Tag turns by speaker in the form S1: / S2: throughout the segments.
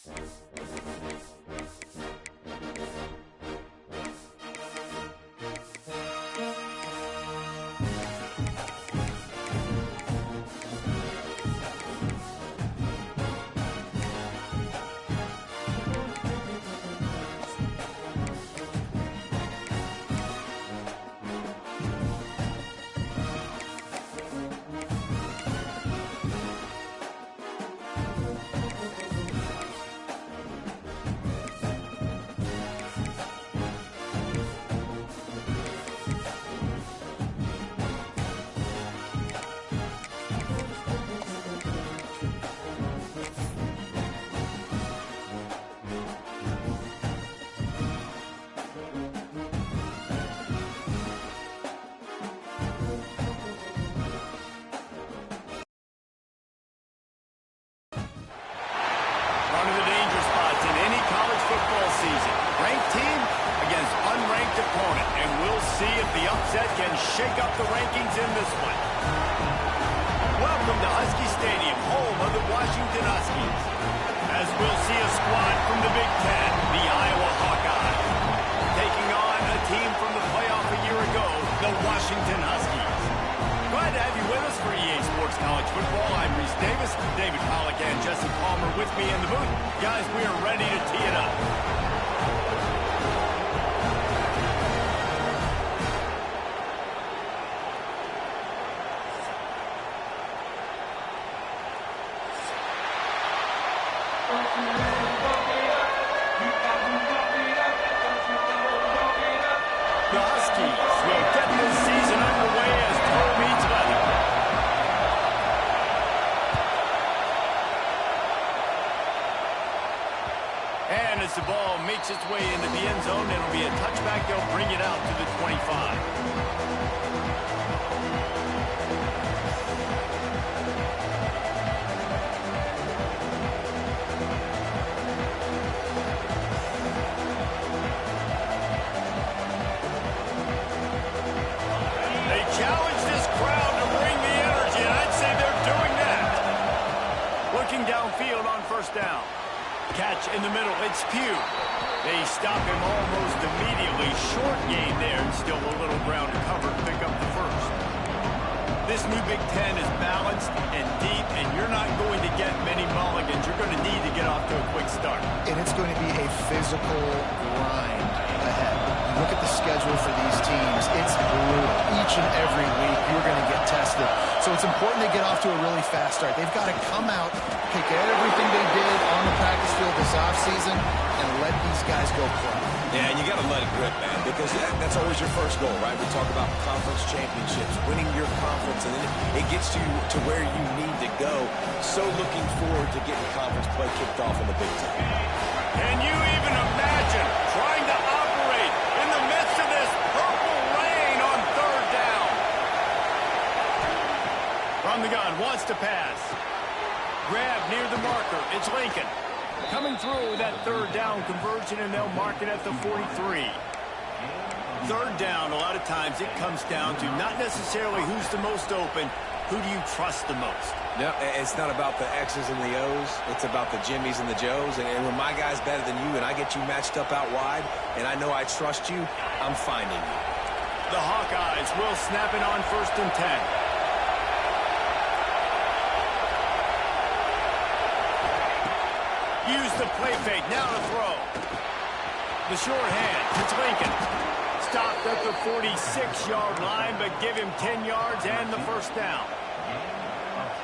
S1: One of the danger spots in any college football season. Ranked team against unranked opponent. And we'll see if the upset can shake up the rankings in this one. Welcome to Husky Stadium, home of the Washington Huskies. As we'll see a squad from the Big Ten, the Iowa Hawkeyes, taking on a team from the playoff a year ago, the Washington Huskies. Glad to have you with us for EA Sports College Football. I'm Reese Davis, David Pollack, and Jesse Palmer with me in the booth. Guys, we are ready to tee it up. The Huskies will get this season underway as toe meets leather. And as the ball makes its way into the end zone, it'll be a touchback. They'll bring it out to the 25. Challenge this crowd to bring the energy, and I'd say they're doing that. Looking downfield on first down. Catch in the middle, it's Pugh. They stop him almost immediately. Short gain there, and still a little ground to cover to pick up the first. This new Big Ten is balanced and deep, and you're not going to get many mulligans. You're going to need to get off to a quick start.
S2: And it's going to be a physical grind ahead. You look at the schedule for these teams, it's brutal. Each and every week, you're going to get tested. So it's important to get off to a really fast start. They've got to come out, pick everything they did on the practice field this offseason, and let these guys go play.
S3: Yeah, and you got to let it rip, man, because that's always your first goal, right? We talk about conference championships, winning your conference, and then it gets you to where you need to go. So looking forward to getting conference play kicked off in the Big Ten.
S1: Can you even imagine trying to operate in the midst of this purple rain on third down? From the gun, wants to pass. Grab near the marker. It's Lincoln. Coming through that third down conversion, and they'll mark it at the 43. Third down, a lot of times it comes down to not necessarily who's the most open, who do you trust the most?
S3: No, it's not about the X's and the O's. It's about the Jimmies and the Joes. And when my guy's better than you and I get you matched up out wide and I know I trust you, I'm finding you.
S1: The Hawkeyes will snap it on first and 10. Use the play fake, now to throw. The short hand, it's Lincoln. Stopped at the 46-yard line, but give him 10 yards and the first down.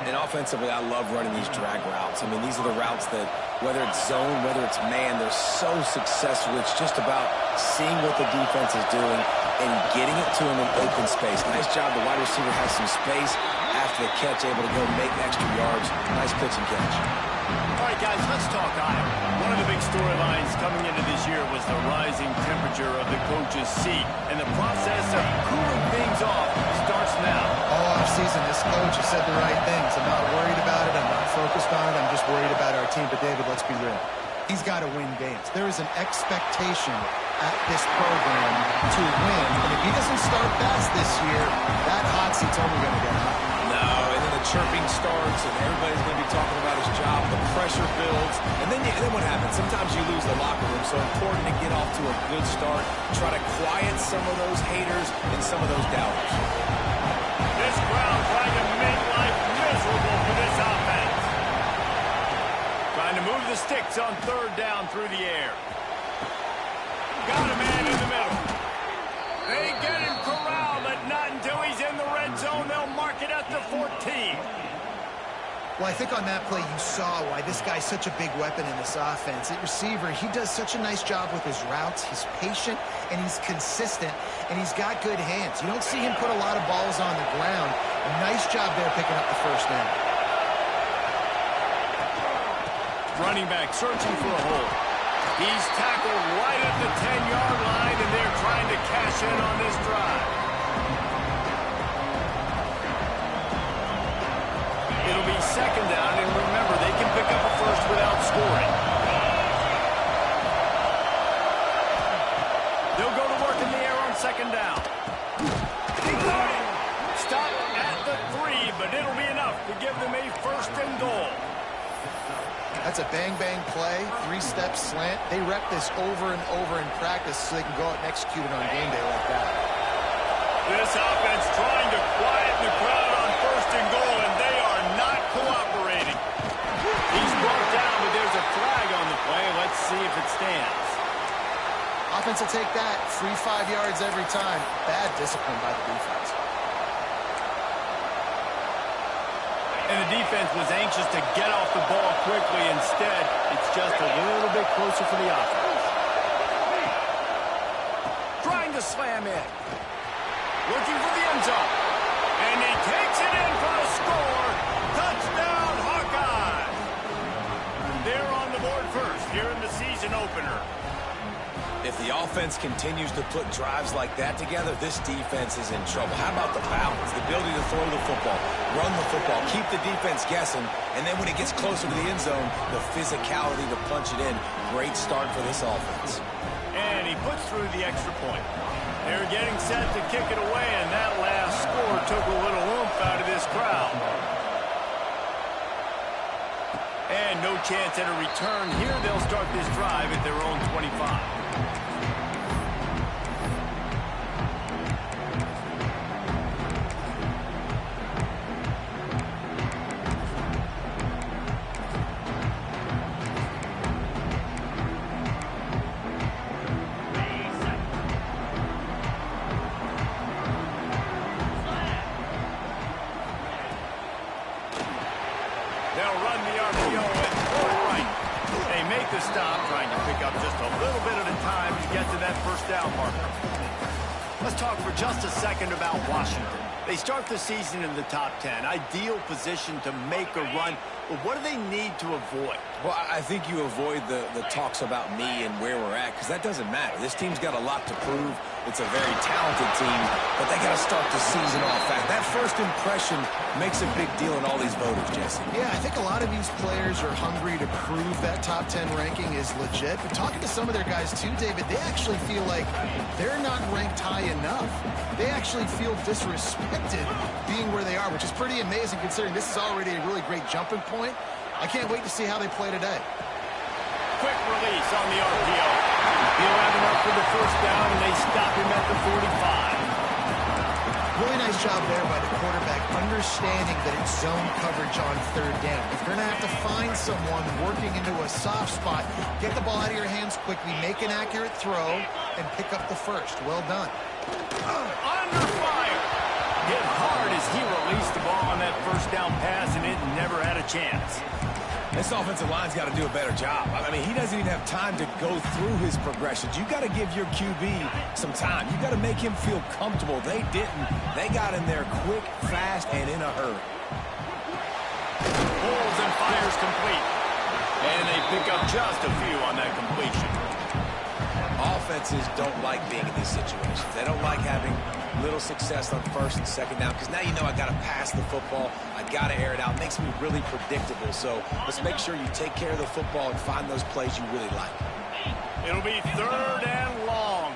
S3: And offensively, I love running these drag routes. I mean, these are the routes that, whether it's zone, whether it's man, they're so successful. It's just about seeing what the defense is doing and getting it to him in open space. Nice job. The wide receiver has some space after the catch, able to go make extra yards. Nice pitch and catch.
S1: All right, guys, let's talk Iowa. One of the big storylines coming into this year was the rising temperature of the coach's seat, and the process of cooling things off starts now.
S2: All offseason, this coach has said the right things. I'm not worried about it. I'm not focused on it. I'm just worried about our team. But, David, let's be real. He's got to win games. There is an expectation at this program to win. And if he doesn't start fast this year, that hot seat's only going to get hot.
S3: No, and then the chirping starts, and everybody's going to be talking about his job. The pressure builds, and then what happens? Sometimes you lose the locker room, so important to get off to a good start, try to quiet some of those haters and some of those doubters.
S1: This crowd trying to make life miserable for this offense. Trying to move the sticks on third down through the air. Got a man in the middle. They get him corralled, but not until he's in the red zone. They'll mark it at the 14.
S2: Well, I think on that play you saw why this guy's such a big weapon in this offense. At receiver, he does such a nice job with his routes. He's patient, and he's consistent, and he's got good hands. You don't see him put a lot of balls on the ground. Nice job there picking up the first down.
S1: Running back searching for a hole. He's tackled right at the 10-yard line, and they're trying to cash in on this drive. It'll be second down, and remember, they can pick up a first without scoring. They'll go to work in the air on second down. He got it. Stop at the 3, but it'll be enough to give them a first and goal.
S2: That's a bang-bang play, three-step slant. They rep this over and over in practice so they can go out and execute it on game day like that.
S1: This offense trying to quiet the crowd on first and goal, and they are not cooperating. He's brought down, but there's a flag on the play. Let's see if it stands.
S2: Offense will take that. Free 5 yards every time. Bad discipline by the defense.
S1: And the defense was anxious to get off the ball quickly. Instead, it's just a little bit closer for the offense. Trying to slam in. Looking for the end zone. And he takes it in for the score. Touchdown, Hawkeye. They're on the board first here in the season opener.
S3: If the offense continues to put drives like that together, this defense is in trouble. How about the balance, the ability to throw the football, run the football, keep the defense guessing, and then when it gets closer to the end zone, the physicality to punch it in. Great start for this offense.
S1: And he puts through the extra point. They're getting set to kick it away, and that last score took a little oomph out of this crowd. And no chance at a return here. They'll start this drive at their own 25. They'll run the RPO and throw it right. They make the stop, trying to pick up just a little bit at a time to get to that first down marker. Let's talk for just a second about Washington. They start the season in the top 10. Ideal position to make a run. But what do they need to avoid?
S3: Well, I think you avoid the talks about me and where we're at, because that doesn't matter. This team's got a lot to prove. It's a very talented team, but they got to start the season off fast. That first impression makes a big deal in all these voters, Jesse.
S2: Yeah, I think a lot of these players are hungry to prove that top 10 ranking is legit. But talking to some of their guys too, David, they actually feel like they're not ranked high enough. They actually feel disrespected being where they are, which is pretty amazing considering this is already a really great jumping point. I can't wait to see how they play today.
S1: Quick release on the RPO. He'll have enough for the first down, and they stop him at the 45.
S2: Really nice job there by the quarterback, understanding that it's zone coverage on third down. If you're going to have to find someone working into a soft spot, get the ball out of your hands quickly, make an accurate throw, and pick up the first. Well done.
S1: Under fire. Hit hard as he released the ball on that first down pass, and it never had a chance.
S3: This offensive line's got to do a better job. I mean, he doesn't even have time to go through his progressions. You got to give your QB some time. You got to make him feel comfortable. They didn't. They got in there quick, fast, and in a hurry.
S1: Pulls and fires complete. And they pick up just a few on that completion.
S3: Offenses don't like being in these situations. They don't like having little success on first and second down, because now you know I got to pass the football. I got to air it out. It makes me really predictable. So let's make sure you take care of the football and find those plays you really like.
S1: It'll be third and long.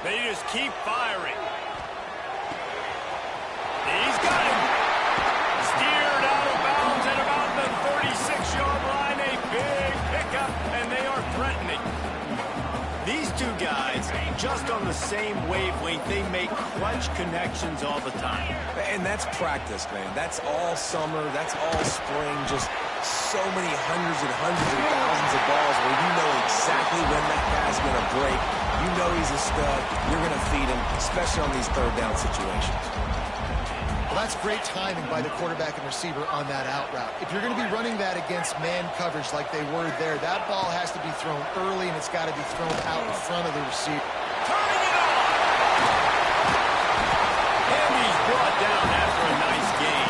S1: They just keep firing. He's got him. Steered out of bounds at about the 36-yard line. A big pickup, and they are threatening. These two guys, just on the same wavelength, they make clutch connections all the time.
S3: And that's practice, man. That's all summer. That's all spring. Just so many hundreds and thousands of balls where you know exactly when that guy's going to break. You know he's a stud. You're going to feed him, especially on these third down situations.
S2: Well, that's great timing by the quarterback and receiver on that out route. If you're going to be running that against man coverage like they were there, that ball has to be thrown early, and it's got to be thrown out in front of the receiver.
S1: Turning it on! And he's brought down after a nice gain.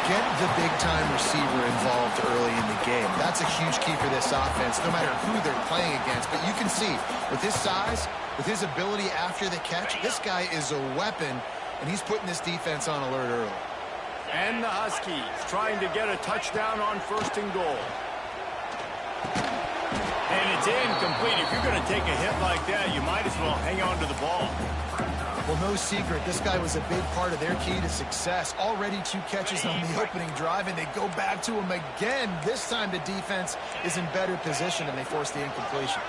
S2: Get the big-time receiver involved early in the game. That's a huge key for this offense, no matter who they're playing against. But you can see, with his size, with his ability after the catch, this guy is a weapon, and he's putting this defense on alert early.
S1: And the Huskies trying to get a touchdown on 1st and goal. And it's incomplete. If you're going to take a hit like that, you might as well hang on to the ball.
S2: Well, no secret, this guy was a big part of their key to success. Already 2 catches on the opening drive, and they go back to him again. This time the defense is in better position, and they force the incompletion.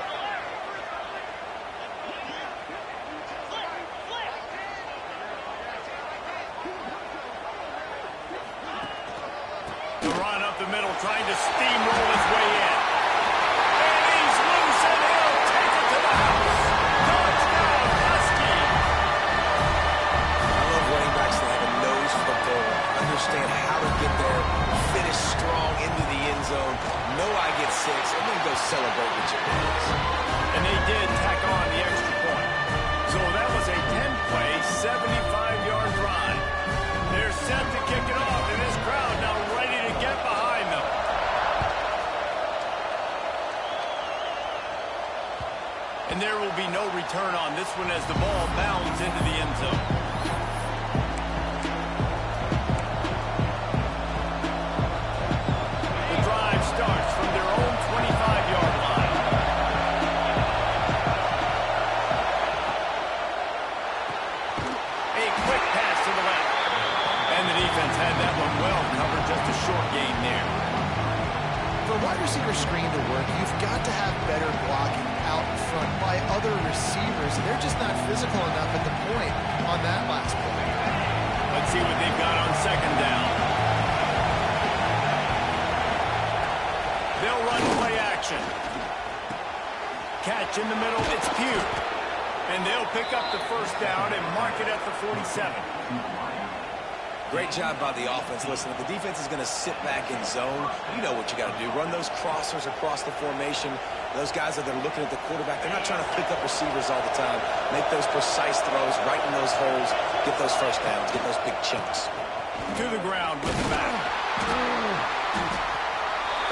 S1: The run up the middle, trying to steamroll his way in. And he's loose, and he'll take it to the house. Touchdown, Husky.
S3: I love running backs that have a nose for the ball, understand how to get there, finish strong into the end zone, know I get 6, and then go celebrate with your boys.
S1: And they did tack on the extra point. So that was a 10-play, 75-yard drive. They're set to kick it off, and this crowd now ready to get behind them. And there will be no return on this one as the ball bounds into the end zone. The drive starts from their own 25-yard line. A quick pass to the left. And the defense had that one well covered, just a short gain there.
S2: For a wide receiver screen to work, you've got to have better blocking out in front by other receivers. They're just not physical enough at the point on that last play.
S1: Let's see what they've got on 2nd down. They'll run play action. Catch in the middle, it's Pugh. And they'll pick up the 1st down and mark it at the 47.
S3: Great job by the offense. Listen, if the defense is going to sit back in zone, you know what you got to do. Run those crossers across the formation. Those guys that are looking at the quarterback, they're not trying to pick up receivers all the time. Make those precise throws, right in those holes, get those 1st downs, get those big chunks.
S1: To the ground with the back.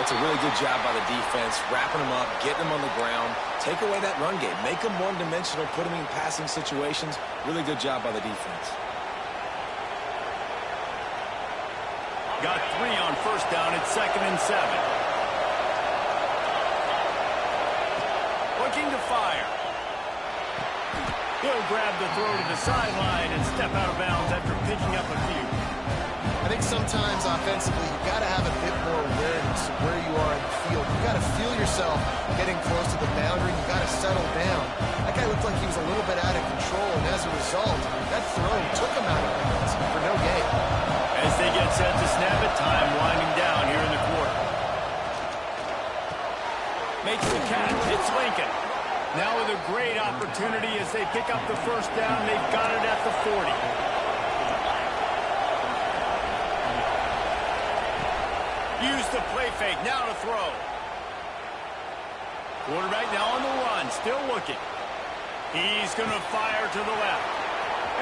S3: That's a really good job by the defense, wrapping them up, getting them on the ground, take away that run game, make them one-dimensional, put them in passing situations. Really good job by the defense.
S1: Got 3 on 1st down. It's 2nd and 7. Looking to fire. He'll grab the throw to the sideline and step out of bounds after picking up a few.
S2: I think sometimes offensively, you've got to have a bit more awareness of where you are in the field. You've got to feel yourself getting close to the boundary. You've got to settle down. That guy looked like he was a little bit out of control, and as a result, that throw took him out of bounds for no gain.
S1: As they get set to snap it, time winding down here in the quarter. Makes the catch. It's Lincoln. Now with a great opportunity as they pick up the 1st down. They've got it at the 40. Use the play fake. Now to throw. Quarterback now on the run. Still looking. He's going to fire to the left.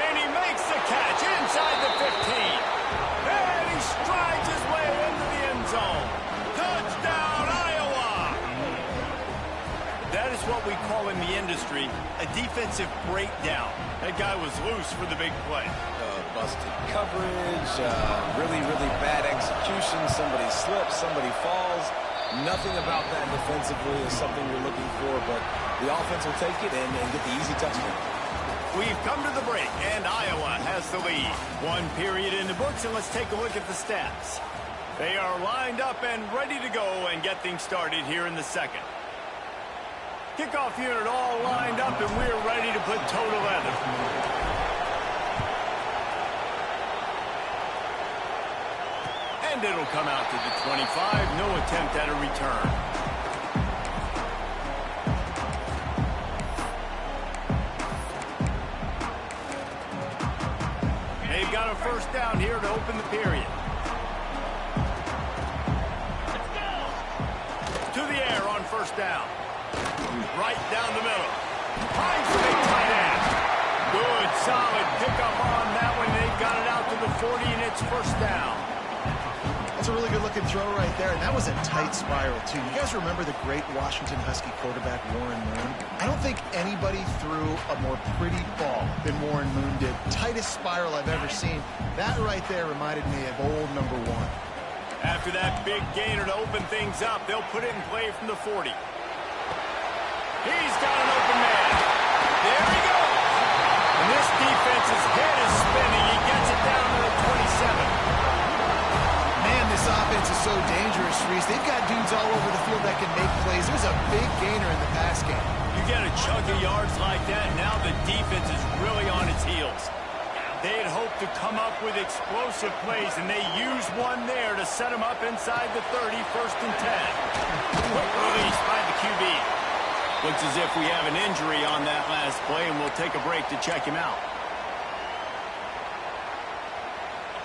S1: And he makes the catch inside the 15. And he strides his way into the end zone. Touchdown, Iowa! That is what we call in the industry a defensive breakdown. That guy was loose for the big play.
S3: Busted coverage, really bad execution. Somebody slips, somebody falls. Nothing about that defensively is something you're looking for, but the offense will take it and get the easy touchdown.
S1: We've come to the break, and Iowa has the lead. One period in the books, and let's take a look at the stats. They are lined up and ready to go and get things started here in the second. Kickoff unit all lined up, and we're ready to put toe to leather. And it'll come out to the 25. No attempt at a return. They've got a first down here to open the period. To the air on first down. Right down the middle. Finds the big tight end. Good, solid pickup on that one. They've got it out to the 40, and it's first down.
S2: That's a really good-looking throw right there, and that was a tight spiral, too. You guys remember the great Washington Husky quarterback Warren Moon? I don't think anybody threw a more pretty ball than Warren Moon did. Tightest spiral I've ever seen. That right there reminded me of old number 1.
S1: After that big gainer to open things up, they'll put it in play from the 40. He's got an open man. There he goes. And this defense's head is spinning. He gets it down to the 27.
S2: Man, this offense is so dangerous, Reese. They've got dudes all over the field that can make plays. There's a big gainer in the pass game.
S1: You get a chunk of yards like that, now the defense is really on its heels. They had hoped to come up with explosive plays, and they used one there to set them up inside the 30, first and 10. Quick release by the QB. Looks as if we have an injury on that last play, and we'll take a break to check him out.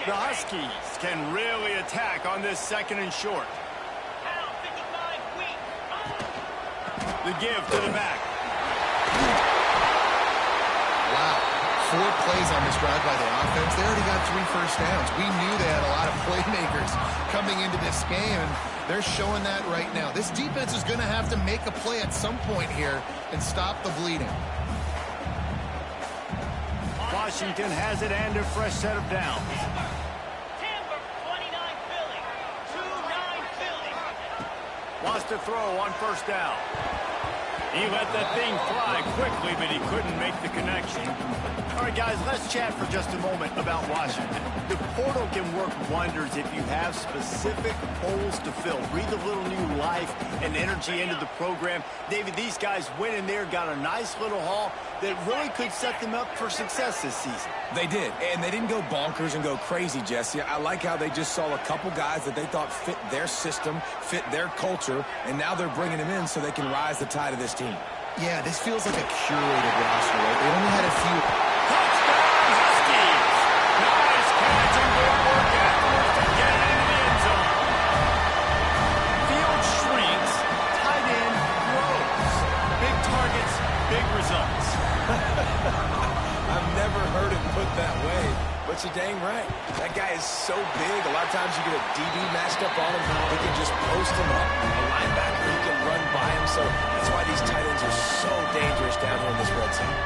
S1: The Huskies can really attack on this second and short. The give to the back.
S2: Wow. 4 plays on this drive by the offense. They already got 3 first downs. We knew they had a lot of playmakers coming into this game, and they're showing that right now. This defense is going to have to make a play at some point here and stop the bleeding.
S1: Washington has it and a fresh set of downs. Wants to throw on first down. He let that thing fly quickly, but he couldn't make the connection. All right, guys, let's chat for just a moment about Washington. The portal can work wonders if you have specific holes to fill. Breathe a little new life and energy into the program. David, these guys went in there, got a nice little haul that really could set them up for success this season.
S3: They did, and they didn't go bonkers and go crazy, Jesse. I like how they just saw a couple guys that they thought fit their system, fit their culture, and now they're bringing them in so they can rise the tide of this team.
S2: Yeah, this feels like a curated roster, right? They only had a few.
S1: Touchdown, Huskies! Nice catch and good work afterwards to get it into the end zone. Field shrinks, tight end grows. Big targets, big results.
S3: I've never heard it put that way, but you're dang right. That guy is so big. A lot of times you get a DB matched up on him. He can just post him up. A linebacker, he can run by him. So that's why these tight ends are so dangerous down here in this red zone.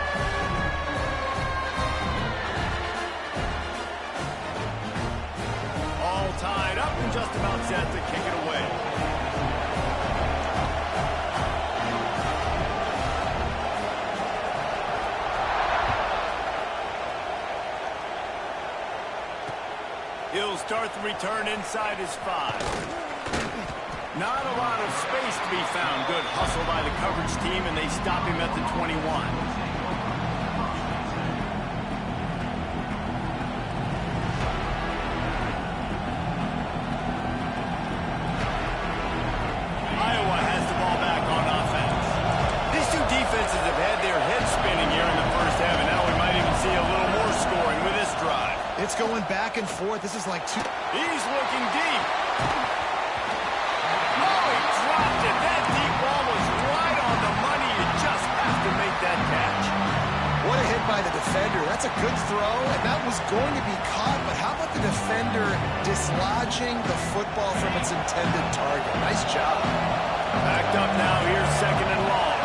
S1: All tied up and just about set to kick it away. He'll start the return inside his 5. Not a lot of space to be found. Good hustle by the coverage team, and they stop him at the 21. Iowa has the ball back on offense. These two defenses have had their heads spinning here in the first half, and now we might even see a little more scoring with this drive.
S2: It's going back and forth. This is like 2.
S1: He's looking deep. Oh, he dropped it. That deep ball was right on the money. You just have to make that catch.
S2: What a hit by the defender. That's a good throw, and that was going to be caught, but how about the defender dislodging the football from its intended target? Nice job.
S1: Backed up now. Here's second and long.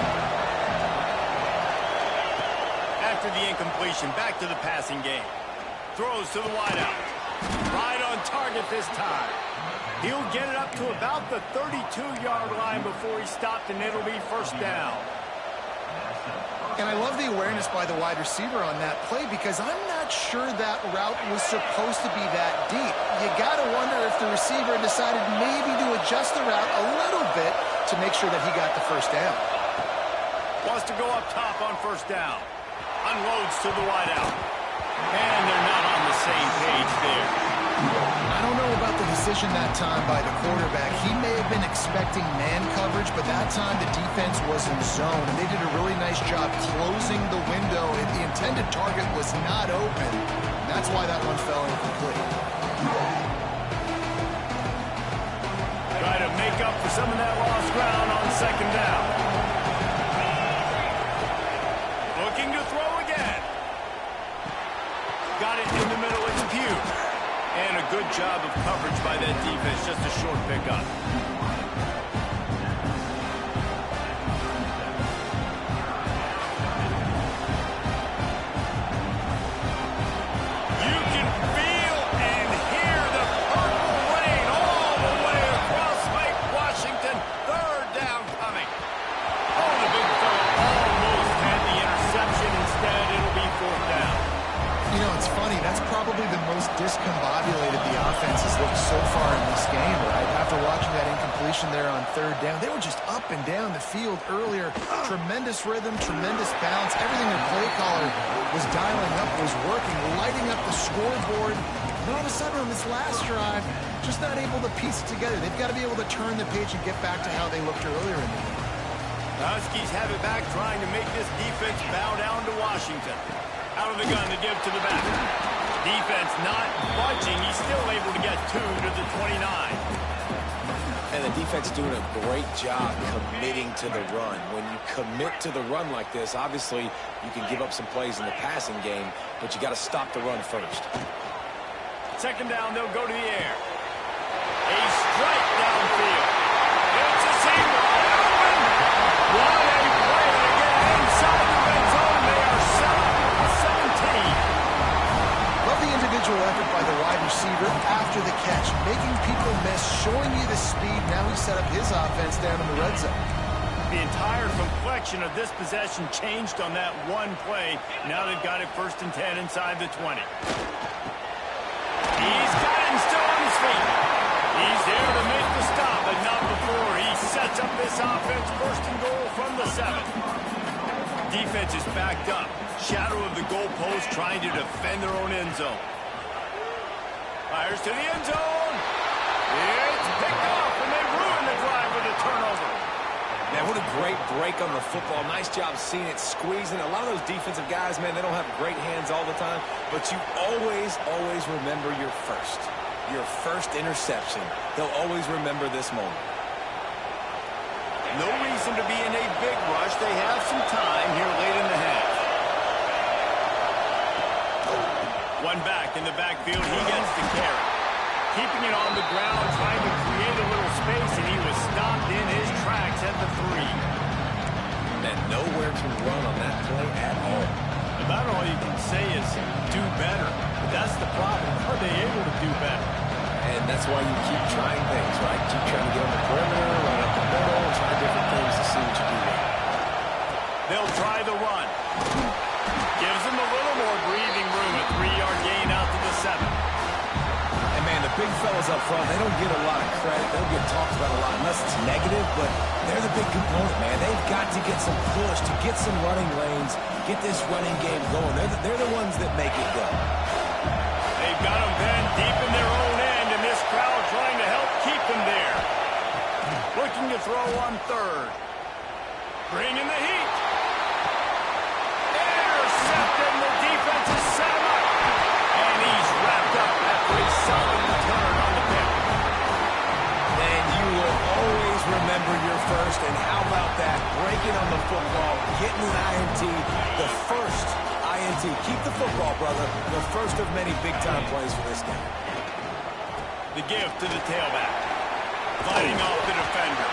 S1: After the incompletion, back to the passing game. Throws to the wideout. Right on target this time. He'll get it up to about the 32-yard line before he stopped, and it'll be first down.
S2: And I love the awareness by the wide receiver on that play because I'm not sure that route was supposed to be that deep. You got to wonder if the receiver decided maybe to adjust the route a little bit to make sure that he got the first down.
S1: Wants to go up top on first down. Unloads to the wideout. And they're not on the same page there.
S2: I don't know about the decision that time by the quarterback. He may have been expecting man coverage, but that time the defense was in zone, and they did a really nice job closing the window. The intended target was not open. That's why that one fell incomplete.
S1: Try to make up for some of that lost ground on second down. Looking to throw again. Got it in the middle. It's Pugh. And a good job of coverage by that defense. Just a short pickup. You can feel and hear the purple rain all the way across Lake Washington. Third down coming. Oh, the big fella almost had the interception. Instead, it'll be fourth down.
S2: You know, it's funny. That's probably the most discombobulated the offense has looked so far in this game, right? After watching that incompletion there on third down, they were just up and down the field earlier. Tremendous rhythm, tremendous balance. Everything their play caller was dialing up was working, lighting up the scoreboard. And all of a sudden on this last drive, just not able to piece it together. They've got to be able to turn the page and get back to how they looked earlier in the game.
S1: The Huskies have it back, trying to make this defense bow down to Washington. Out of the gun to give to the back. Defense not budging. He's still able to get 2 to the 29.
S3: And the defense doing a great job committing to the run. When you commit to the run like this, obviously you can give up some plays in the passing game, but you got to stop the run first.
S1: Second down, they'll go to the air. A strike downfield. It's a single. What a play to get inside the red zone. They are 7-17.
S2: Love the individual effort by the wide receiver after the catch, making people miss, showing you the speed. Now he set up his offense down in the red zone.
S1: The entire complexion of this possession changed on that one play. Now they've got it 1st and 10 inside the 20. He's got him still on his feet. He's there to make the stop, but not before he sets up this offense 1st and goal from the 7. Defense is backed up. Shadow of the goalpost, trying to defend their own end zone. Fires to the end zone. It's picked off, and they ruin the drive with a turnover.
S3: Man, what a great break on the football. Nice job seeing it squeezing. A lot of those defensive guys, man, they don't have great hands all the time, but you always remember your first interception. They'll always remember this moment.
S1: No reason to be in a big rush. They have some time here late in the half. One back in the backfield. He gets the carry. Keeping it on the ground, trying to create a little space, and he was stopped in his tracks at the 3.
S3: And nowhere to run on that play at all.
S1: About all you can say is do better. But that's the problem. Are they able to do better?
S3: And that's why you keep trying things, right? Keep trying to get on the perimeter, run up the middle, try different things to see what you can do.
S1: They'll try the run. Gives them a little more breathing room. A 3-yard gain out to the 7.
S3: And, man, the big fellas up front, they don't get a lot of credit. They don't get talked about a lot unless it's negative, but they're the big component, man. They've got to get some push, to get some running lanes, get this running game going. They're the ones that make it go.
S1: They've got them then deep in their own end, and this crowd trying to help keep them there. Looking to throw on 3rd. Bringing the heat. Intercepted, the defense is set him up. And he's wrapped up after a solid return on the pick.
S3: And you will always remember your first, and how about that? Breaking on the football, getting an INT, the first INT. Keep the football, brother. The first of many big-time plays for this game.
S1: The give to the tailback. Fighting off the defender.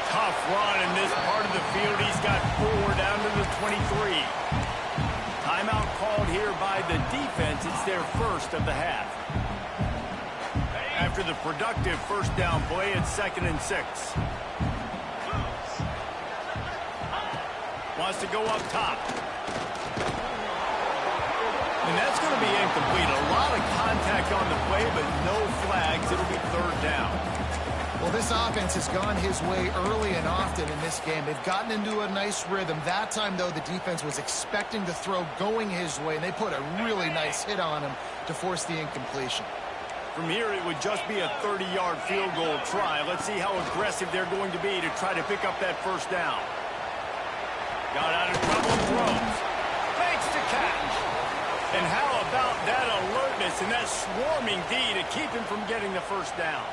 S1: Tough run in this part of the field. He's got 4 down to the 23. Timeout called here by the defense. It's their first of the half. After the productive first down play, it's 2nd and 6. Wants to go up top. And that's going to be incomplete. A lot of contact on the play, but no flags. It'll be third down.
S2: Well, this offense has gone his way early and often in this game. They've gotten into a nice rhythm. That time, though, the defense was expecting the throw going his way, and they put a really nice hit on him to force the incompletion.
S1: From here, it would just be a 30-yard field goal try. Let's see how aggressive they're going to be to try to pick up that first down. Got out of trouble, throws. Fakes to catch. And how about that alertness and that swarming D to keep him from getting the first down?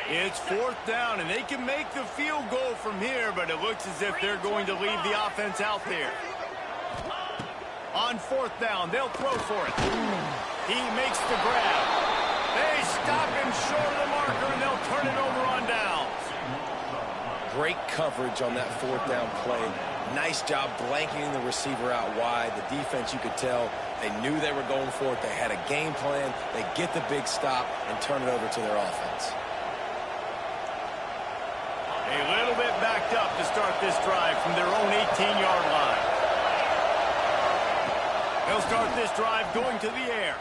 S1: It's fourth down, and they can make the field goal from here, but it looks as if they're going to leave the offense out there. On fourth down, they'll throw for it. He makes the grab. They stop him short of the marker, and they'll turn it over on downs.
S3: Great coverage on that fourth down play. Nice job blanketing the receiver out wide. The defense, you could tell, they knew they were going for it. They had a game plan. They get the big stop and turn it over to their offense.
S1: A little bit backed up to start this drive from their own 18-yard line. They'll start this drive going to the air.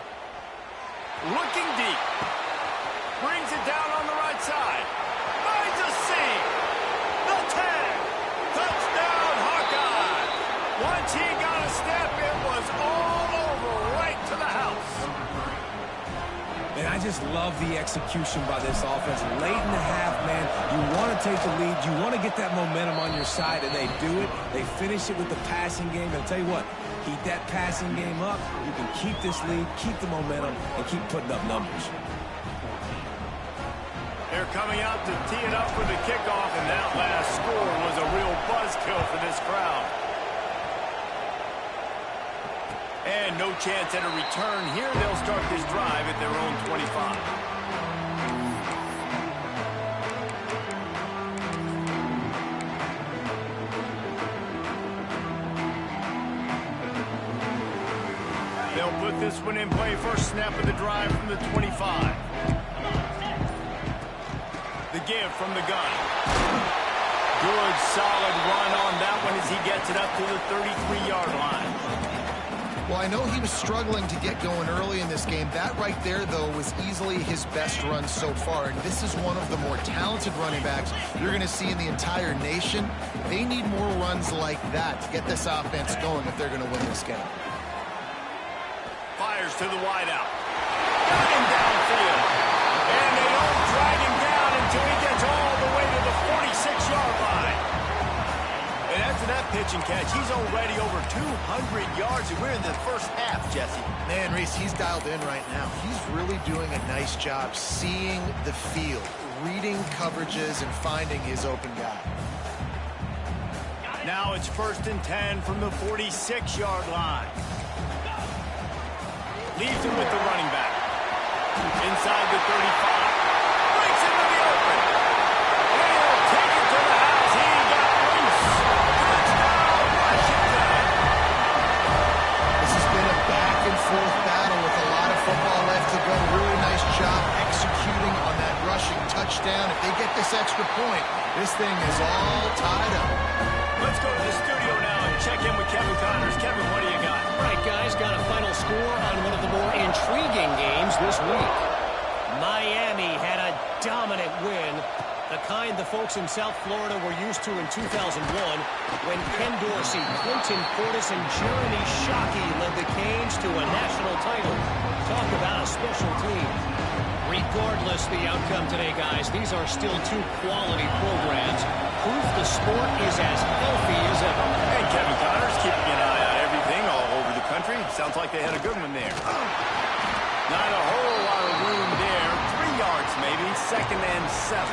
S1: Looking deep. Brings it down on the right side. Finds a seam. The tag. Touchdown, Hawkeye. Once he got a step, it was all over right to the house.
S3: And I just love the execution by this offense. Late in the half, man, you want to take the lead. You want to get that momentum on your side, and they do it. They finish it with the passing game. And I'll tell you what, keep that passing game up. You can keep this lead, keep the momentum, and keep putting up numbers.
S1: They're coming out to tee it up for the kickoff, and that last score was a real buzzkill for this crowd. And no chance at a return here. They'll start this drive at their own 25. They'll put this one in play. First snap of the drive from the 25. The give from the gun. Good, solid run on that one as he gets it up to the 33-yard line.
S2: Well, I know he was struggling to get going early in this game. That right there, though, was easily his best run so far. And this is one of the more talented running backs you're going to see in the entire nation. They need more runs like that to get this offense going if they're going to win this game.
S1: Fires to the wideout. Got him downfield. And they don't drag him down until he gets all the way to the 46-yard line. And after that pitch and catch, he's already over 200 yards, and we're in the first half, Jesse.
S2: Man, Reese, he's dialed in right now. He's really doing a nice job seeing the field, reading coverages, and finding his open guy.
S1: Now it's 1st and 10 from the 46-yard line. Leaves him with the running back. Inside the 35. Breaks into the open. He'll take it to the house. He got loose. Touchdown, Washington.
S2: This has been a back-and-forth battle with a lot of football left to go. Really nice job executing on that rushing touchdown. If they get this extra point, this thing is all tied up.
S1: Let's go to the studio now and check in with Kevin Connors. Kevin, what do you got?
S4: All right, guys, got a final score on one of the more intriguing games this week. Miami had a dominant win, the kind the folks in South Florida were used to in 2001 when Ken Dorsey, Clinton Portis, and Jeremy Shockey led the Canes to a national title. Talk about a special team. Regardless the outcome today, guys, these are still two quality programs. Proof the sport is as healthy as ever.
S1: Hey, Kevin Connors, keeping an eye on everything all over the country. Sounds like they had a good one there. Not a whole lot of room there. 3 yards maybe. 2nd and 7.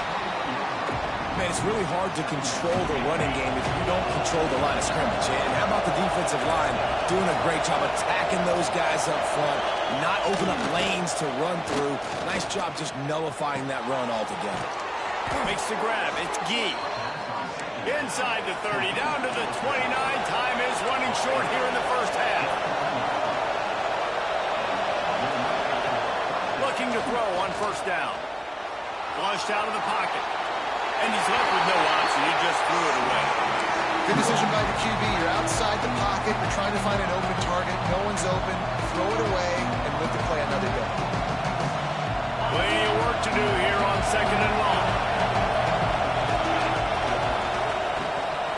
S3: Man, it's really hard to control the running game if you don't control the line of scrimmage. And how about the defensive line doing a great job attacking those guys up front, not open up lanes to run through. Nice job just nullifying that run altogether.
S1: Makes the grab. It's Gee. Inside the 30, down to the 29. Time is running short here in the first to throw on first down. Flushed out of the pocket. And he's left with no option. He just threw it away.
S2: Good decision by the QB. You're outside the pocket. You're trying to find an open target. No one's open. Throw it away and look to play another go.
S1: Plenty of work to do here on second and long.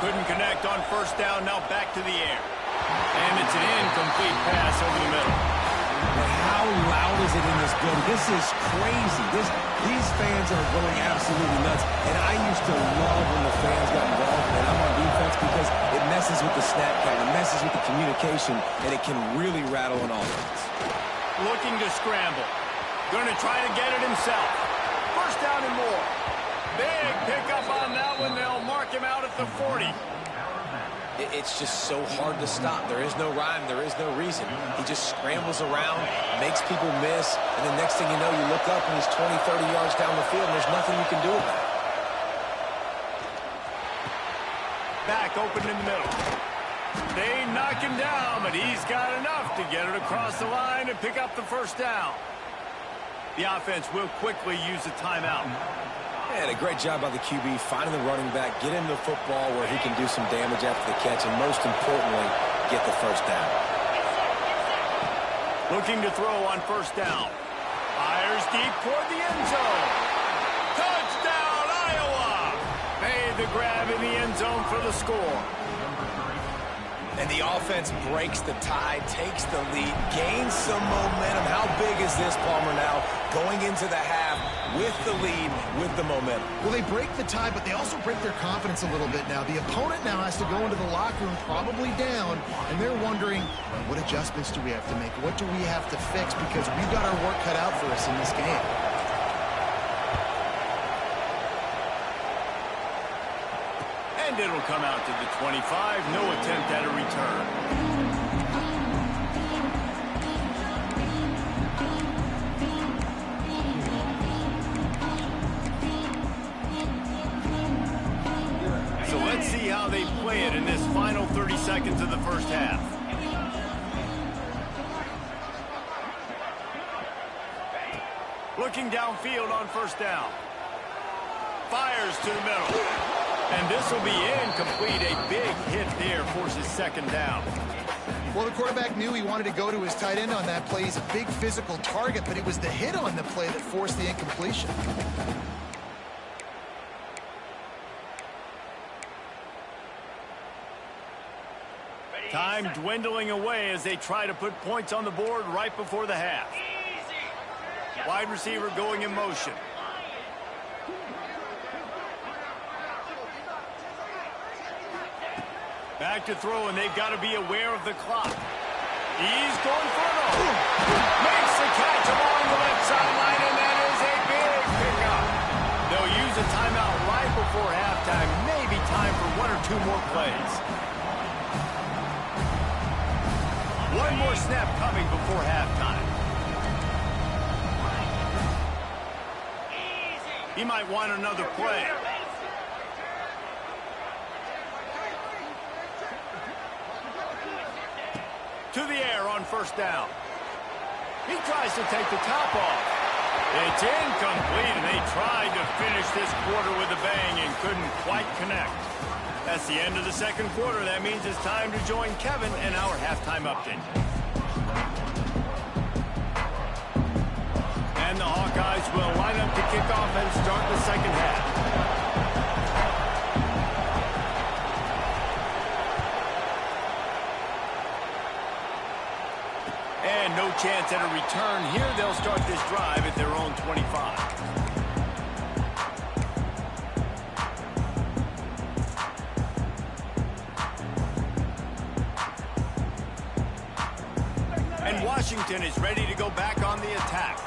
S1: Couldn't connect on first down. Now back to the air. And it's an incomplete pass over the middle.
S3: But how loud is it in this building? This is crazy. These fans are going absolutely nuts. And I used to love when the fans got involved and I'm on defense because it messes with the snap count, it messes with the communication, and it can really rattle an offense.
S1: Looking to scramble. Going to try to get it himself. First down and more. Big pickup on that one. They'll mark him out at the 40.
S3: It's just so hard to stop. There is no rhyme. There is no reason. He just scrambles around, makes people miss, and the next thing you know, you look up and he's 20, 30 yards down the field, and there's nothing you can do about it.
S1: Back open in the middle. They knock him down, but he's got enough to get it across the line and pick up the first down. The offense will quickly use a timeout.
S3: And a great job by the QB finding the running back, get him the football where he can do some damage after the catch, and most importantly, get the first down.
S1: Looking to throw on first down. Fires deep toward the end zone. Touchdown, Iowa! Made the grab in the end zone for the score.
S3: And the offense breaks the tie, takes the lead, gains some momentum. How big is this, Palmer, now going into the half with the lead, with the momentum?
S2: Well, they break the tie, but they also break their confidence a little bit now. The opponent now has to go into the locker room probably down, and they're wondering, what adjustments do we have to make? What do we have to fix? Because we've got our work cut out for us in this game.
S1: And it'll come out to the 25. No attempt at a return. So let's see how they play it in this final 30 seconds of the first half. Looking downfield on first down. Fires to the middle. And this will be incomplete. A big hit there forces second down.
S2: Well, the quarterback knew he wanted to go to his tight end on that play. He's a big physical target, but it was the hit on the play that forced the incompletion.
S1: Time dwindling away as they try to put points on the board right before the half. Wide receiver going in motion. Back to throw, and they've got to be aware of the clock. He's going for it. Makes the catch along the left sideline, and that is a big pickup. They'll use a timeout right before halftime. Maybe time for one or two more plays. One more snap coming before halftime. He might want another play. To the air on first down. He tries to take the top off. It's incomplete, and they tried to finish this quarter with a bang and couldn't quite connect. That's the end of the second quarter. That means it's time to join Kevin in our halftime update. And the Hawkeyes will line up to kick off and start the second half. And no chance at a return here. They'll start this drive at their own 25. And Washington is ready to go back on the attack.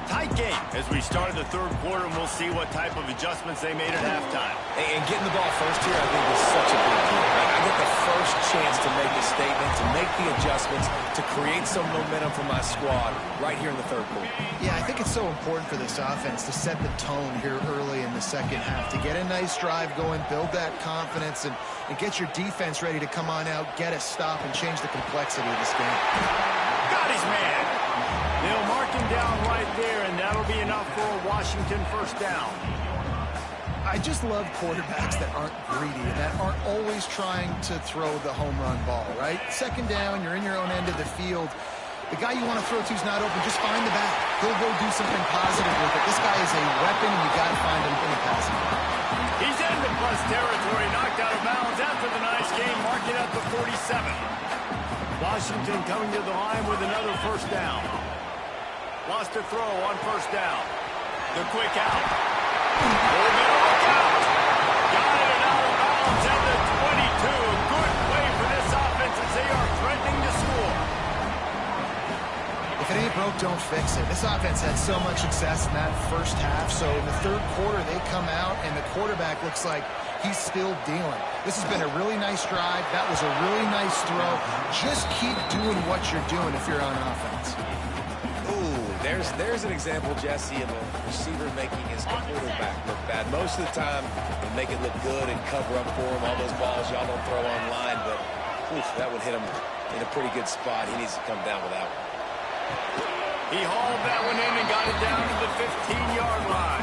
S1: Tight game as we start the third quarter, and we'll see what type of adjustments they made at halftime.
S3: And getting the ball first here, I think, is such a big deal. I get the first chance to make a statement, to make the adjustments, to create some momentum for my squad right here in the third quarter.
S2: Yeah, I think it's so important for this offense to set the tone here early in the second half, to get a nice drive going, build that confidence, and get your defense ready to come on out, get a stop, and change the complexity of this game.
S1: Got his man. They'll mark him down right there, and that'll be enough for a Washington first down.
S2: I just love quarterbacks that aren't greedy and that aren't always trying to throw the home run ball, right? Second down, you're in your own end of the field. The guy you want to throw to is not open. Just find the back. He'll go do something positive with it. This guy is a weapon, and you got to find him in the passing game.
S1: He's into plus territory, knocked out of bounds after the nice game, marked it at the 47. Washington coming to the line with another first down. Lost a throw on first down. The quick out. Look out. Got it out of bounds at the 22. A good play for this offense as they are threatening to score.
S2: If it ain't broke, don't fix it. This offense had so much success in that first half, so in the third quarter, they come out, and the quarterback looks like he's still dealing. This has been a really nice drive. That was a really nice throw. Just keep doing what you're doing if you're on offense.
S3: Ooh, there's an example, Jesse, of a receiver making his quarterback look bad. Most of the time, they make it look good and cover up for him. All those balls y'all don't throw online, but that would hit him in a pretty good spot. He needs to come down with that one.
S1: He hauled that one in and got it down to the 15-yard line.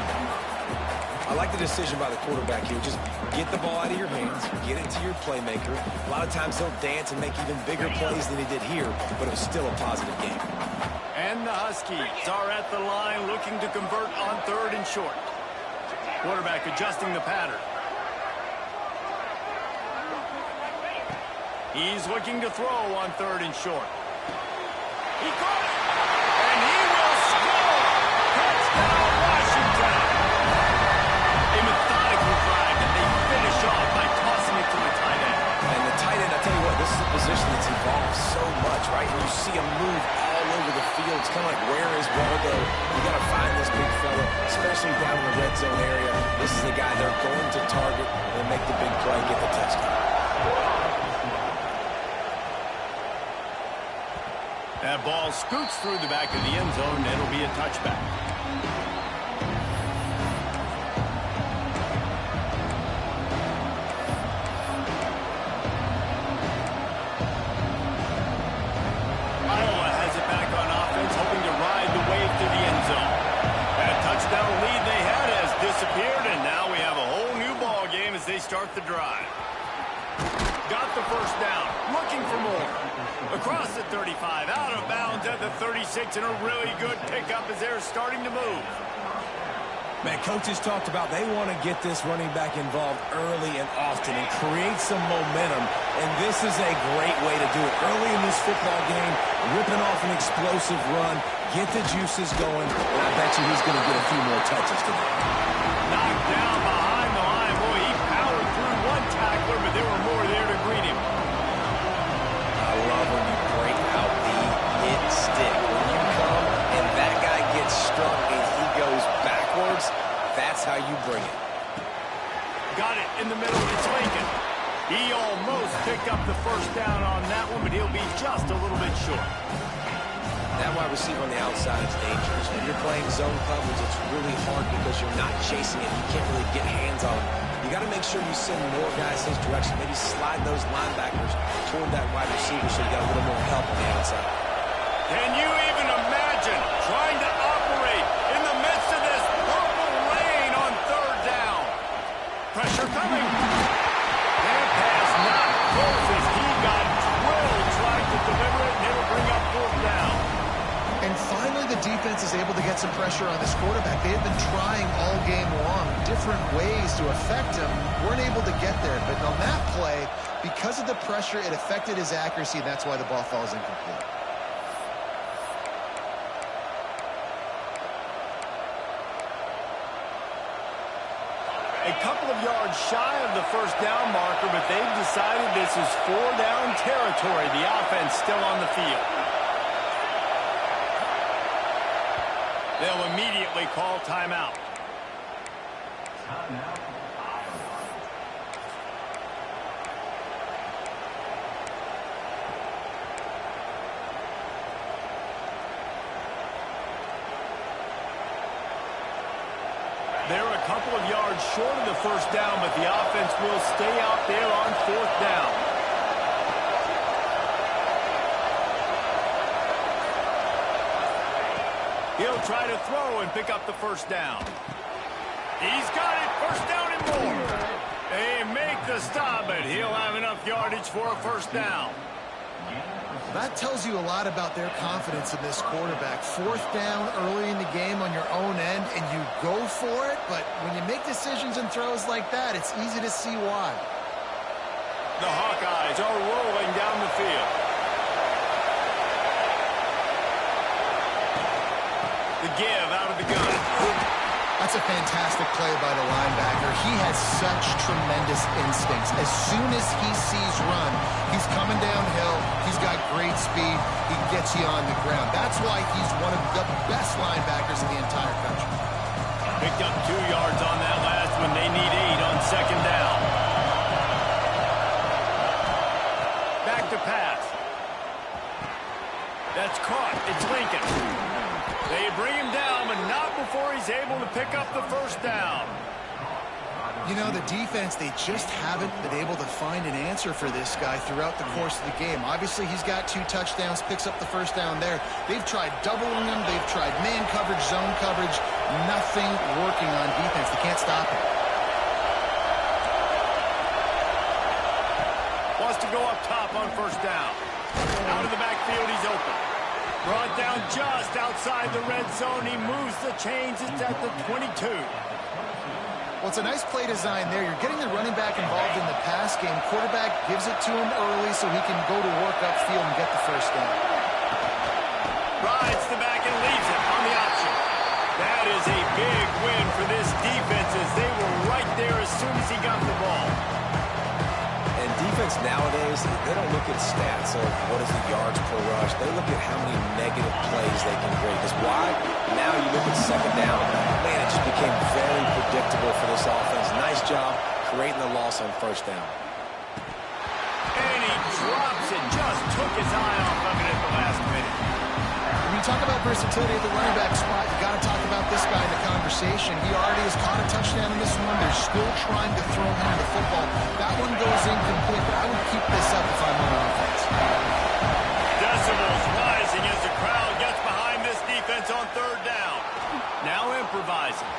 S3: I like the decision by the quarterback here. Just get the ball out of your hands, get it to your playmaker. A lot of times he'll dance and make even bigger plays than he did here, but it was still a positive game.
S1: And the Huskies are at the line looking to convert on third and short. Quarterback adjusting the pattern. He's looking to throw on third and short. He caught it, and he will score. Touchdown, Washington. A methodical drive that they finish off by tossing it to the tight end.
S3: And the tight end, I tell you what, this is a position that's evolved so much, right? And you see him move all over the field. It's kind of like, where is Waldo? You got to find this big fella, especially down in the red zone area. This is the guy they're going to target and make the big play and get the touchdown.
S1: That ball scoots through the back of the end zone, and it'll be a touchback. Iowa has it back on offense, hoping to ride the wave to the end zone. That touchdown lead they had has disappeared, and now we have a whole new ball game as they start the drive. Got the first down, looking for more. Across the 35, out of bounds at the 36, and a really good pickup as they're starting to move.
S3: Man, coaches talked about they want to get this running back involved early and often and create some momentum, and this is a great way to do it. Early in this football game, ripping off an explosive run, get the juices going, and I bet you he's going to get a few more touches today.
S1: Knocked down behind the line. Boy, he powered through one tackler, but there were more there to greet him.
S3: I love when you break out the hit stick. When you come and that guy gets struck and he goes backwards, that's how you bring it.
S1: Got it in the middle. It's Lincoln. He almost picked up the first down on that one, but he'll be just a little bit short.
S3: That wide receiver on the outside is dangerous. When you're playing zone coverage, it's really hard because you're not chasing it. You can't really get hands on him. You got to make sure you send more guys his direction. Maybe slide those linebackers toward that wide receiver so you got a little more help on the outside.
S1: Can you even imagine trying to operate in the midst of this purple rain on third down? Pressure coming. That pass not close as he got drilled trying to deliver it, and it'll bring up fourth down.
S2: And finally, the defense is able to get some pressure on this quarterback. They have been trying all game long different ways to affect him. Weren't able to get there. But on that play, because of the pressure, it affected his accuracy, and that's why the ball falls incomplete.
S1: A couple of yards shy of the first down marker, but they've decided this is 4-down territory. The offense still on the field. They'll immediately call timeout. They're a couple of yards short of the first down, but the offense will stay out there on fourth down. He'll try to throw and pick up the first down. He's got it. First down and more. They make the stop, but he'll have enough yardage for a first down.
S2: That tells you a lot about their confidence in this quarterback. Fourth down early in the game on your own end, and you go for it, but when you make decisions and throws like that, it's easy to see why.
S1: The Hawkeyes are rolling down the field. The give out of the gun.
S2: That's a fantastic play by the linebacker. He has such tremendous instincts. As soon as he sees run, he's coming downhill. He's got great speed. He gets you on the ground. That's why he's one of the best linebackers in the entire country.
S1: Picked up 2 yards on that last one. They need 8 on second down. Back to pass. That's caught. It's Lincoln. They bring him down, but not before he's able to pick up the first down.
S2: You know, the defense, they just haven't been able to find an answer for this guy throughout the course of the game. Obviously, he's got 2 touchdowns, picks up the first down there. They've tried doubling him. They've tried man coverage, zone coverage. Nothing working on defense. They can't stop him.
S1: Wants to go up top on first down. Out of the backfield, he's open. Brought down just outside the red zone. He moves the chains. It's at the 22.
S2: Well, it's a nice play design there. You're getting the running back involved in the pass game. Quarterback gives it to him early so he can go to work upfield and get the first down.
S1: Rides the back and leaves it on the option. That is a big win for this defense as they were right there as soon as he got the ball.
S3: And defense nowadays, they don't look at stats of what is the yards per rush. They look at how many negative plays they can create. Because why? Now you look at second down, man, it just became very predictable for this offense. Nice job creating the loss on first down.
S1: And he drops it, just took his eye off of it at the last minute.
S2: When you talk about versatility at the running back spot, you got to talk about this guy in the conversation. He already has caught a touchdown in this one. They're still trying to throw him the football. That one goes incomplete, but I would keep this up if I'm on offense.
S1: Decibels rising as the crowd gets behind this defense on third down. Now improvising.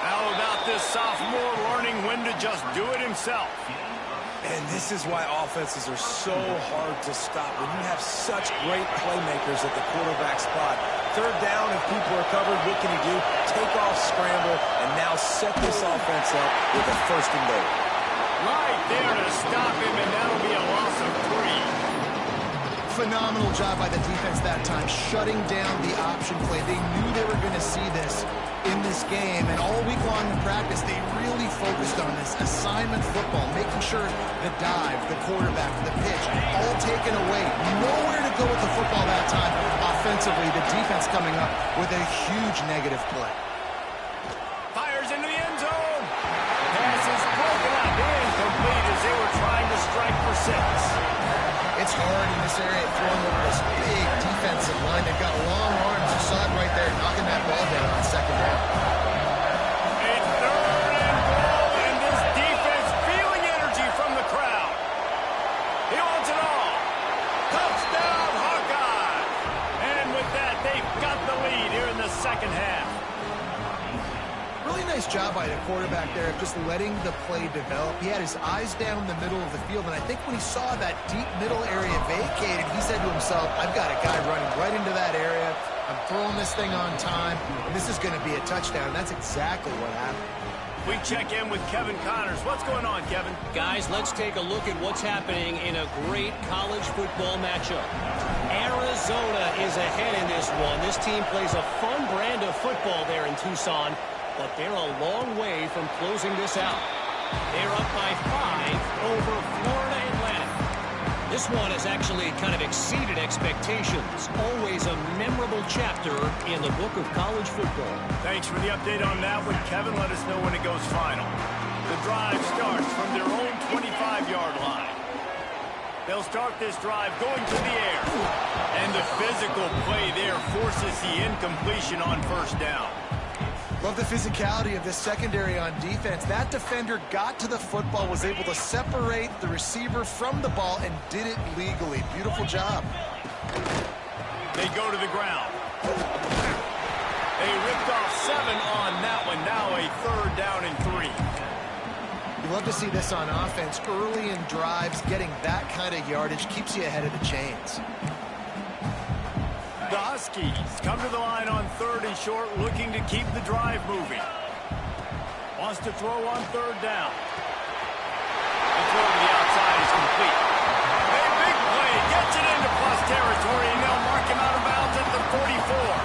S1: How about this sophomore learning when to just do it himself?
S3: And this is why offenses are so hard to stop. When you have such great playmakers at the quarterback spot. Third down, if people are covered, what can he do? Take off, scramble, and now set this offense up with a first and goal.
S1: Right there to stop him, and that'll be a loss of 3.
S2: Phenomenal job by the defense that time, shutting down the option play. They knew they were going to see this in this game, and all week long in practice, they really focused on this assignment football, making sure the dive, the quarterback, the pitch, all taken away. Nowhere to go with the football that time. Offensively, the defense coming up with a huge negative play.
S1: Fires into the end zone. Pass is broken up, incomplete as they were trying to strike for 6.
S2: It's hard in this area throwing over this big defensive line. They've got long arms. You saw it right there, knocking that ball down on second down.
S1: It's third and goal, and this defense feeling energy from the crowd. He wants it all. Touchdown, Hawkeye. And with that, they've got the lead here in the second half.
S2: Really nice job by the quarterback there of just letting the play develop. He had his eyes down the middle of the field, and I think when he saw that deep middle area vacated, he said to himself, I've got a guy running right into that area. I'm throwing this thing on time, and this is going to be a touchdown. That's exactly what happened.
S1: We check in with Kevin Connors. What's going on, Kevin?
S4: Guys, let's take a look at what's happening in a great college football matchup. Arizona is ahead in this one. This team plays a fun brand of football there in Tucson, but they're a long way from closing this out. They're up by 5 over Florida Atlantic. This one has actually kind of exceeded expectations. Always a memorable chapter in the book of college football.
S1: Thanks for the update on that one, Kevin. Let us know when it goes final. The drive starts from their own 25-yard line. They'll start this drive going to the air. And the physical play there forces the incompletion on first down.
S2: Love the physicality of this secondary on defense. That defender got to the football, was able to separate the receiver from the ball, and did it legally. Beautiful job.
S1: They go to the ground. They ripped off 7 on that one. Now a 3rd down and 3.
S2: You love to see this on offense. Early in drives, getting that kind of yardage keeps you ahead of the chains.
S1: The Huskies come to the line on 3rd and short, looking to keep the drive moving. Wants to throw on 3rd down. The throw to the outside is complete. A big play, gets it into plus territory, and they'll mark him out of bounds at the 44.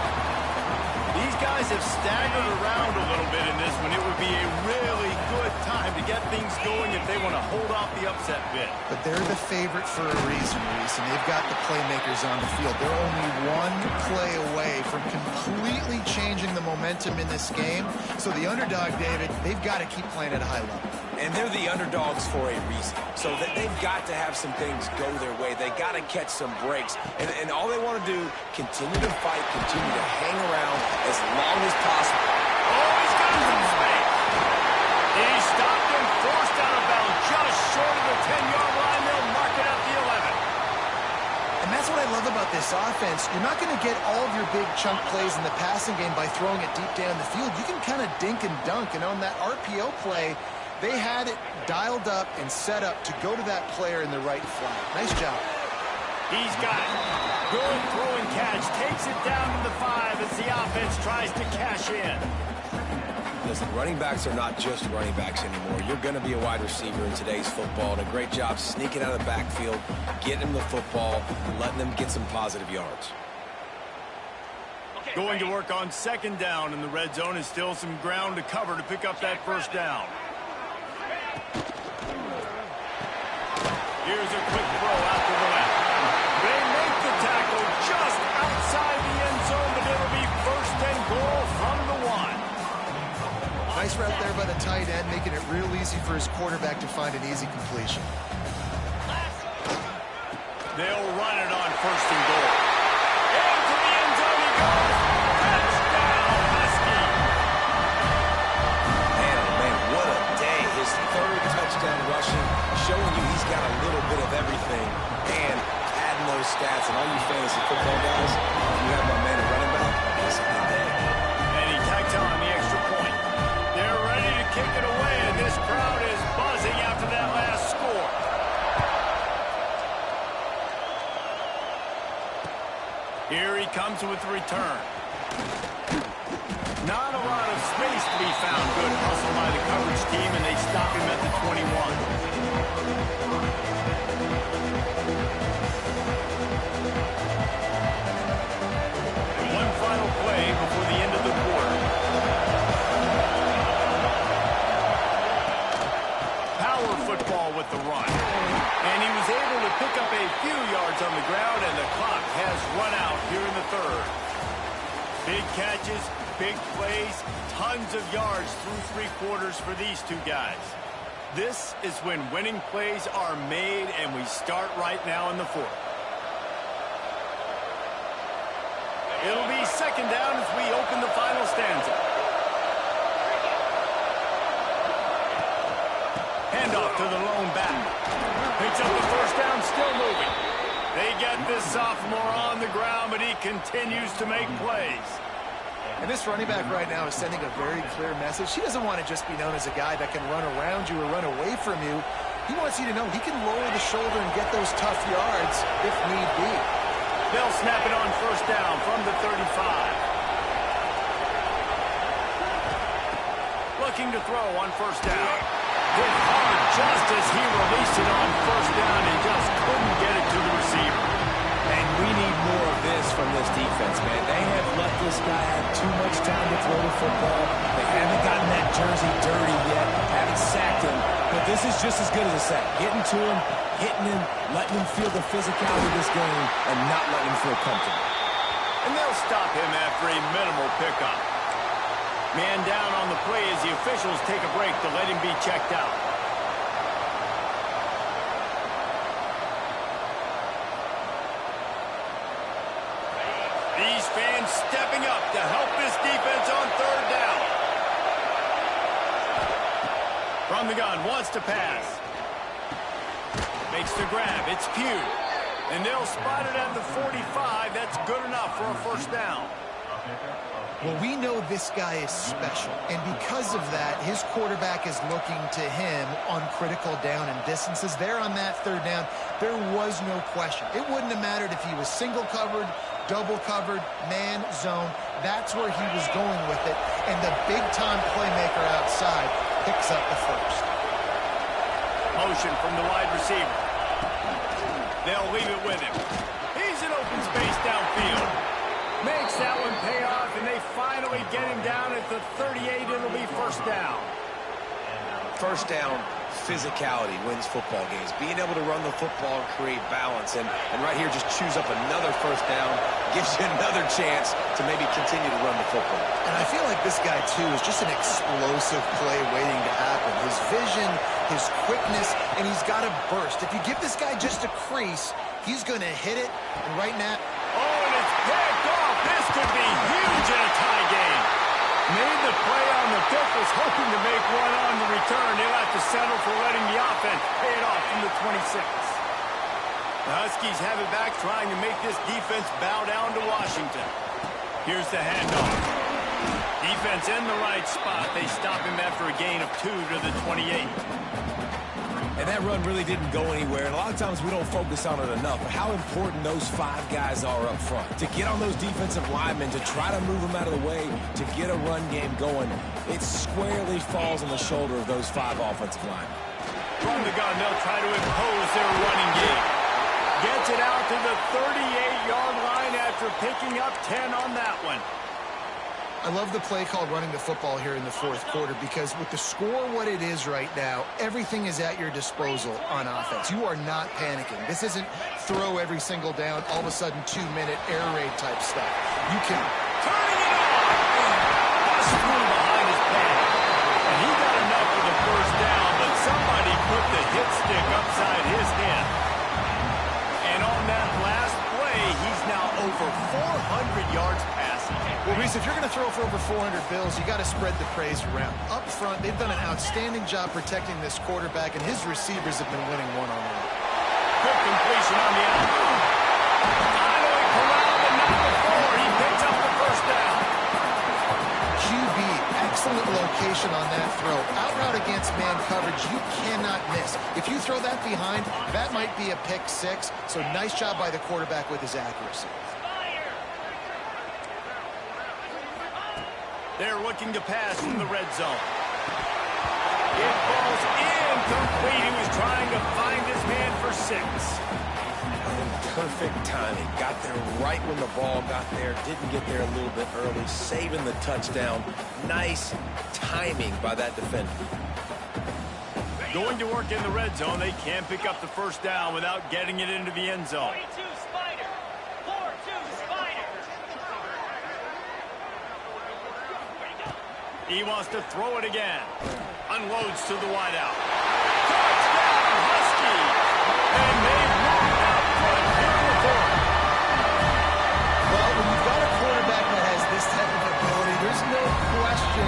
S1: These guys have staggered around a little bit in this one. It would be a really good time to get things going if they want to hold off the upset bid.
S2: But they're the favorite for a reason, Reese, and they've got the playmakers on the field. They're only one play away from completely changing the momentum in this game. So the underdog, David, they've got to keep playing at a high level.
S3: And they're the underdogs for a reason. So that they've got to have some things go their way. They got to catch some breaks. And all they want to do, continue to fight, continue to hang around as long as possible.
S1: Oh, he's got some space. He stopped him, forced out of bounds, just short of the 10-yard line. They'll mark it at the 11.
S2: And that's what I love about this offense. You're not going to get all of your big chunk plays in the passing game by throwing it deep down the field. You can kind of dink and dunk. And on that RPO play, they had it dialed up and set up to go to that player in the right flat. Nice job.
S1: He's got it. Good throw and catch. Takes it down to the 5 as the offense tries to cash in.
S3: Listen, running backs are not just running backs anymore. You're going to be a wide receiver in today's football. And a great job sneaking out of the backfield, getting them the football, letting them get some positive yards.
S1: Going to work on 2nd down in the red zone is still some ground to cover to pick up that 1st down. Here's a quick throw out to the left. They make the tackle just outside the end zone, but it'll be 1st and goal from the 1.
S2: Nice route there by the tight end, making it real easy for his quarterback to find an easy completion.
S1: They'll run it on 1st and goal. Into the end zone he goes. Touchdown, Husky.
S3: Man, oh man, what a day. His 3rd touchdown rushing, showing you he's got a little bit of everything. And adding those stats, and all you fantasy football guys, if you have my man a running back, it's a good day.
S1: And he tacks on the extra point. They're ready to kick it away, and this crowd is buzzing after that last score. Here he comes with the return. Not a lot of space to be found. Good hustle by the coverage team, and they stop him at the 21. One final play before the end of the quarter. Power football with the run. And he was able to pick up a few yards on the ground, and the clock has run out here in the 3rd. Big catches, big plays, tons of yards through 3 quarters for these two guys. This is when winning plays are made, and we start right now in the 4th. It'll be 2nd down as we open the final stanza. Handoff to the lone back. Picks up the 1st down, still moving. They get this sophomore on the ground, but he continues to make plays.
S2: And this running back right now is sending a very clear message. He doesn't want to just be known as a guy that can run around you or run away from you. He wants you to know he can lower the shoulder and get those tough yards if need be.
S1: They'll snap it on 1st down from the 35. Looking to throw on 1st down. Hit hard just as he released it on 1st down and just couldn't get it to the receiver.
S3: And we need more of this from this defense, man. They have let this guy have too much time to throw the football. They haven't gotten that jersey dirty yet, haven't sacked him. But this is just as good as a sack. Getting to him, hitting him, letting him feel the physicality of this game, and not letting him feel comfortable.
S1: And they'll stop him after a minimal pickup. Man down on the play as the officials take a break to let him be checked out. These fans stepping up to help this defense on 3rd down. From the gun, wants to pass. Makes the grab. It's Pugh. And they'll spot it at the 45. That's good enough for a first down.
S2: Well, we know this guy is special, and because of that, his quarterback is looking to him on critical down and distances. There on that third down, there was no question. It wouldn't have mattered if he was single covered, double covered, man, zone. That's where he was going with it, and the big-time playmaker outside picks up the first.
S1: Motion from the wide receiver. They'll leave it with him. He's in open space downfield. Makes that one pay off, and they finally get him down at the 38. It'll be first down.
S3: First down, physicality wins football games. Being able to run the football and create balance. And right here, just choose up another first down. Gives you another chance to maybe continue to run the football.
S2: And I feel like this guy, too, is just an explosive play waiting to happen. His vision, his quickness, and he's got a burst. If you give this guy just a crease, he's going to hit it. And right now...
S1: Oh, and it's picked off. This could be huge in a tie game. Made the play on the pick, was hoping to make one on the return. They'll have to settle for letting the offense pay it off from the 26. The Huskies have it back, trying to make this defense bow down to Washington. Here's the handoff. Defense in the right spot. They stop him after a gain of 2 to the 28.
S3: And that run really didn't go anywhere. And a lot of times we don't focus on it enough. But how important those 5 guys are up front. To get on those defensive linemen, to try to move them out of the way, to get a run game going, it squarely falls on the shoulder of those 5 offensive linemen.
S1: From the gun, they'll try to impose their running game. Gets it out to the 38-yard line after picking up 10 on that one.
S2: I love the play called running the football here in the fourth quarter because with the score what it is right now, everything is at your disposal on offense. You are not panicking. This isn't throw every single down, all of a sudden 2-minute air raid type stuff. You can...
S1: Turning it on! Bust through behind his pad. And he got enough for the first down, but somebody put the hit stick upside his head. And on that last play, he's now over 400 yards passing.
S2: Well, Reese, if you're going to throw for over 400 bills, you got to spread the praise around. Up front, they've done an outstanding job protecting this quarterback, and his receivers have been winning one-on-one.
S1: Quick completion on the outside. Finally corralled, but not before. He picks up the first down.
S2: QB, excellent location on that throw. Out route against man coverage, you cannot miss. If you throw that behind, that might be a pick 6. So nice job by the quarterback with his accuracy.
S1: They're looking to pass from the red zone. It falls incomplete. He was trying to find his man for 6.
S3: Perfect timing. Got there right when the ball got there. Didn't get there a little bit early. Saving the touchdown. Nice timing by that defender.
S1: Going to work in the red zone. They can't pick up the first down without getting it into the end zone.
S5: 42 Spider. 4-2 Spider.
S1: He wants to throw it again. Unloads to the wideout. Touchdown, Husky! And they've moved out front here in the fourth.
S2: Well, when you've got a quarterback that has this type of ability, there's no question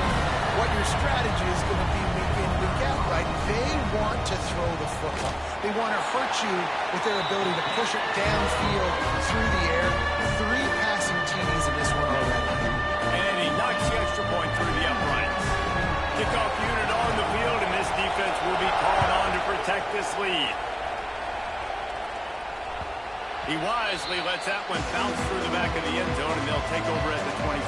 S2: what your strategy is going to be week in, week out, right? They want to throw the football. They want to hurt you with their ability to push it downfield through the air. 3 passing TDs in this one already.
S1: And he knocks the extra point through the uprights. Kickoff unit on the field, and this defense will be called on to protect this lead. He wisely lets that one bounce through the back of the end zone, and they'll take over at the 25.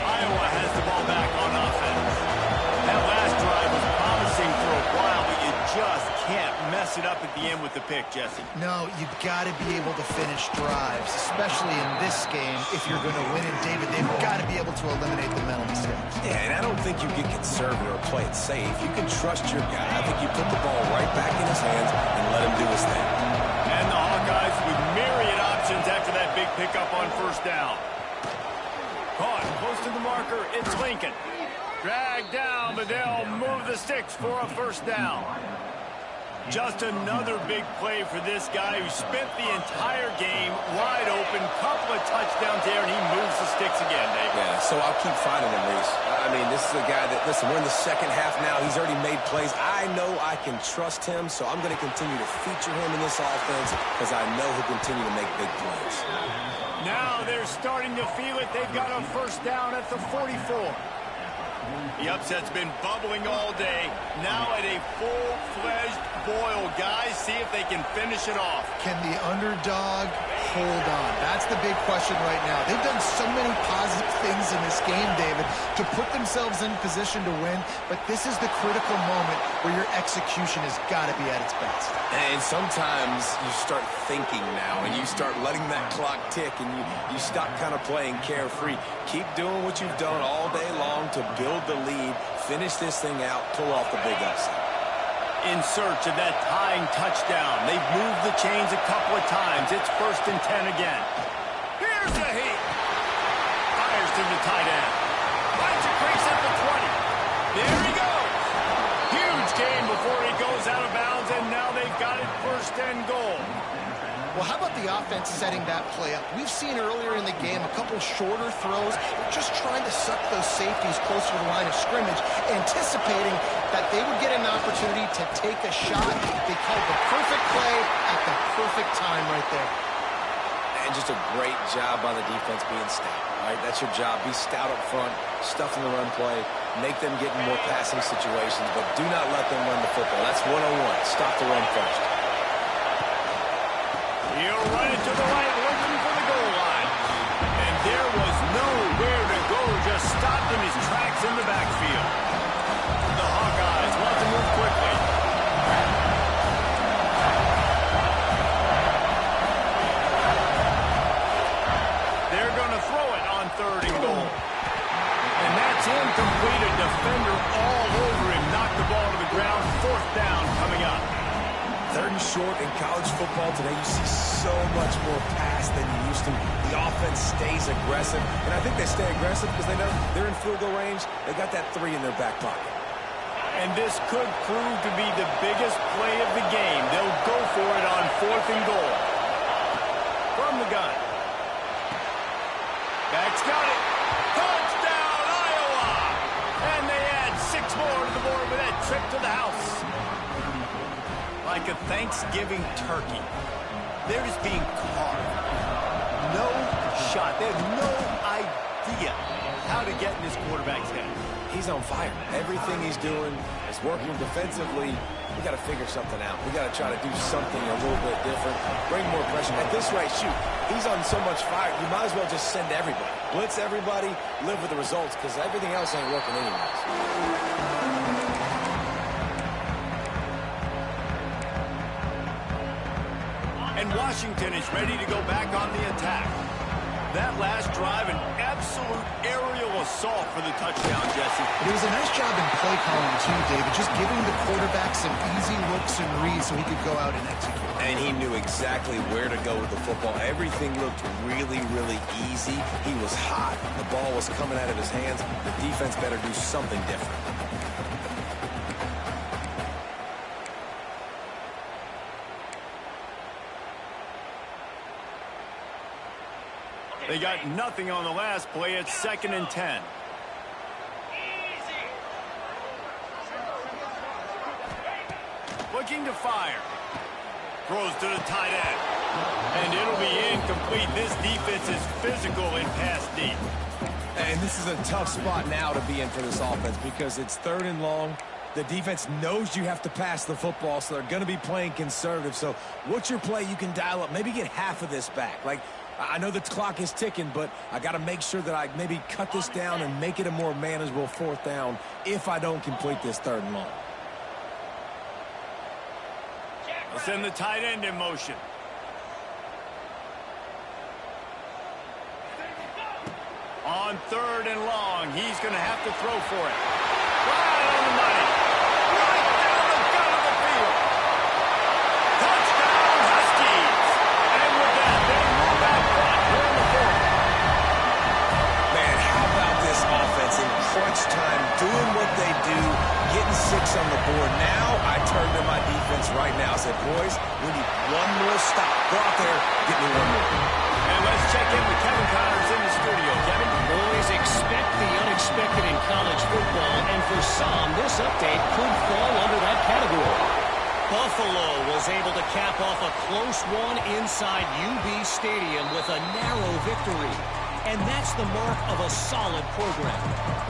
S1: Iowa has the ball back on offense. That last drive was promising for a while, but you just can't mess it up at the end with the pick, Jesse.
S2: No, you've got to be able to finish drives, especially in this game. If you're going to win it, David, they've got to be able to eliminate the mental mistakes.
S3: Yeah, and I don't think you get conservative or play it safe. You can trust your guy. I think you put the ball right back in his hands and let him do his thing.
S1: And the Hawkeyes with myriad options after that big pickup on first down. Caught close to the marker, it's Lincoln. Dragged down, but they'll move the sticks for a first down. Just another big play for this guy who spent the entire game wide open, couple of touchdowns there, and he moves the sticks again, Dave.
S3: Yeah, so I'll keep finding him, Reese. I mean, this is a guy that, listen, we're in the second half now. He's already made plays. I know I can trust him, so I'm going to continue to feature him in this offense because I know he'll continue to make big plays.
S1: Now they're starting to feel it. They've got a first down at the 44. The upset's been bubbling all day. Now at a full-fledged boil. Guys, see if they can finish it off.
S2: Can the underdog hold on? That's the big question right now. They've done so many positive things in this game, David, to put themselves in position to win, but this is the critical moment where your execution has got to be at its best.
S3: And sometimes you start thinking now, and you start letting that clock tick, and you stop kind of playing carefree. Keep doing what you've done all day long to build the lead, finish this thing out, pull off the big upset.
S1: In search of that tying touchdown. They've moved the chains a couple of times. It's 1st and 10 again. Here's the heat. Fires to the tight end. Finds a crease at the 20. There he goes. Huge gain before he goes out of bounds, and now they've got it 1st and goal.
S2: Well, how about the offense setting that play up? We've seen earlier in the game a couple shorter throws, just trying to suck those safeties closer to the line of scrimmage, anticipating that they would get an opportunity to take a shot. They called the perfect play at the perfect time right there.
S3: And just a great job by the defense being stout, right? That's your job. Be stout up front, stuff in the run play, make them get in more passing situations, but do not let them run the football. That's 101. Stop the run first.
S1: He'll run it to the right, looking for the goal line. And there was nowhere to go, just stopped in his tracks in the backfield. The Hawkeyes want to move quickly. They're going to throw it on 3rd and goal. And that's incomplete. A defender all over him. Knocked the ball to the ground. 4th down coming up.
S3: 3rd and short in college football today, you see so much more pass than you used to. The offense stays aggressive, and I think they stay aggressive because they know they're in field goal range. They got that 3 in their back pocket.
S1: And this could prove to be the biggest play of the game. They'll go for it on 4th and goal. From the gun. Back's got it. Touchdown, Iowa! And they add 6 more to the board with that trip to the house. Like a Thanksgiving turkey. They're just being carved. No shot. They have no idea how to get in this quarterback's head.
S3: He's on fire. Everything he's doing is working defensively. We got to figure something out. We got to try to do something a little bit different. Bring more pressure. At this rate, shoot, he's on so much fire, you might as well just send everybody. Blitz everybody, live with the results, because everything else ain't working anyways.
S1: And Washington is ready to go back on the attack. That last drive, an absolute aerial assault for the touchdown, Jesse.
S2: It was a nice job in play calling, too, David, just giving the quarterback some easy looks and reads so he could go out and execute.
S3: And he knew exactly where to go with the football. Everything looked really, really easy. He was hot. The ball was coming out of his hands. The defense better do something different.
S1: They got nothing on the last play. It's 2nd and 10. Looking to fire. Throws to the tight end. And it'll be incomplete. This defense is physical in pass deep.
S3: And this is a tough spot now to be in for this offense because it's 3rd and long. The defense knows you have to pass the football, so they're going to be playing conservative. So what's your play you can dial up? Maybe get half of this back. Like, I know the clock is ticking, but I got to make sure that I maybe cut this down and make it a more manageable 4th down if I don't complete this 3rd and long.
S1: They'll send the tight end in motion. On 3rd and long, he's going to have to throw for it. Right on the money. Right down the gut of the field. Touchdown, Huskies. And with that, they move back front here in the 4th.
S3: Man, how about this offense in crunch time, doing what they do, getting 6 on the board. Now I turn to my defense right now. boys, we need one more stop. Go out there, get me one more.
S1: And let's check in with Kevin Connors in the studio. Kevin?
S4: Boys, expect the unexpected in college football, and for some, this update could fall under that category. Buffalo was able to cap off a close one inside UB Stadium with a narrow victory. And that's the mark of a solid program.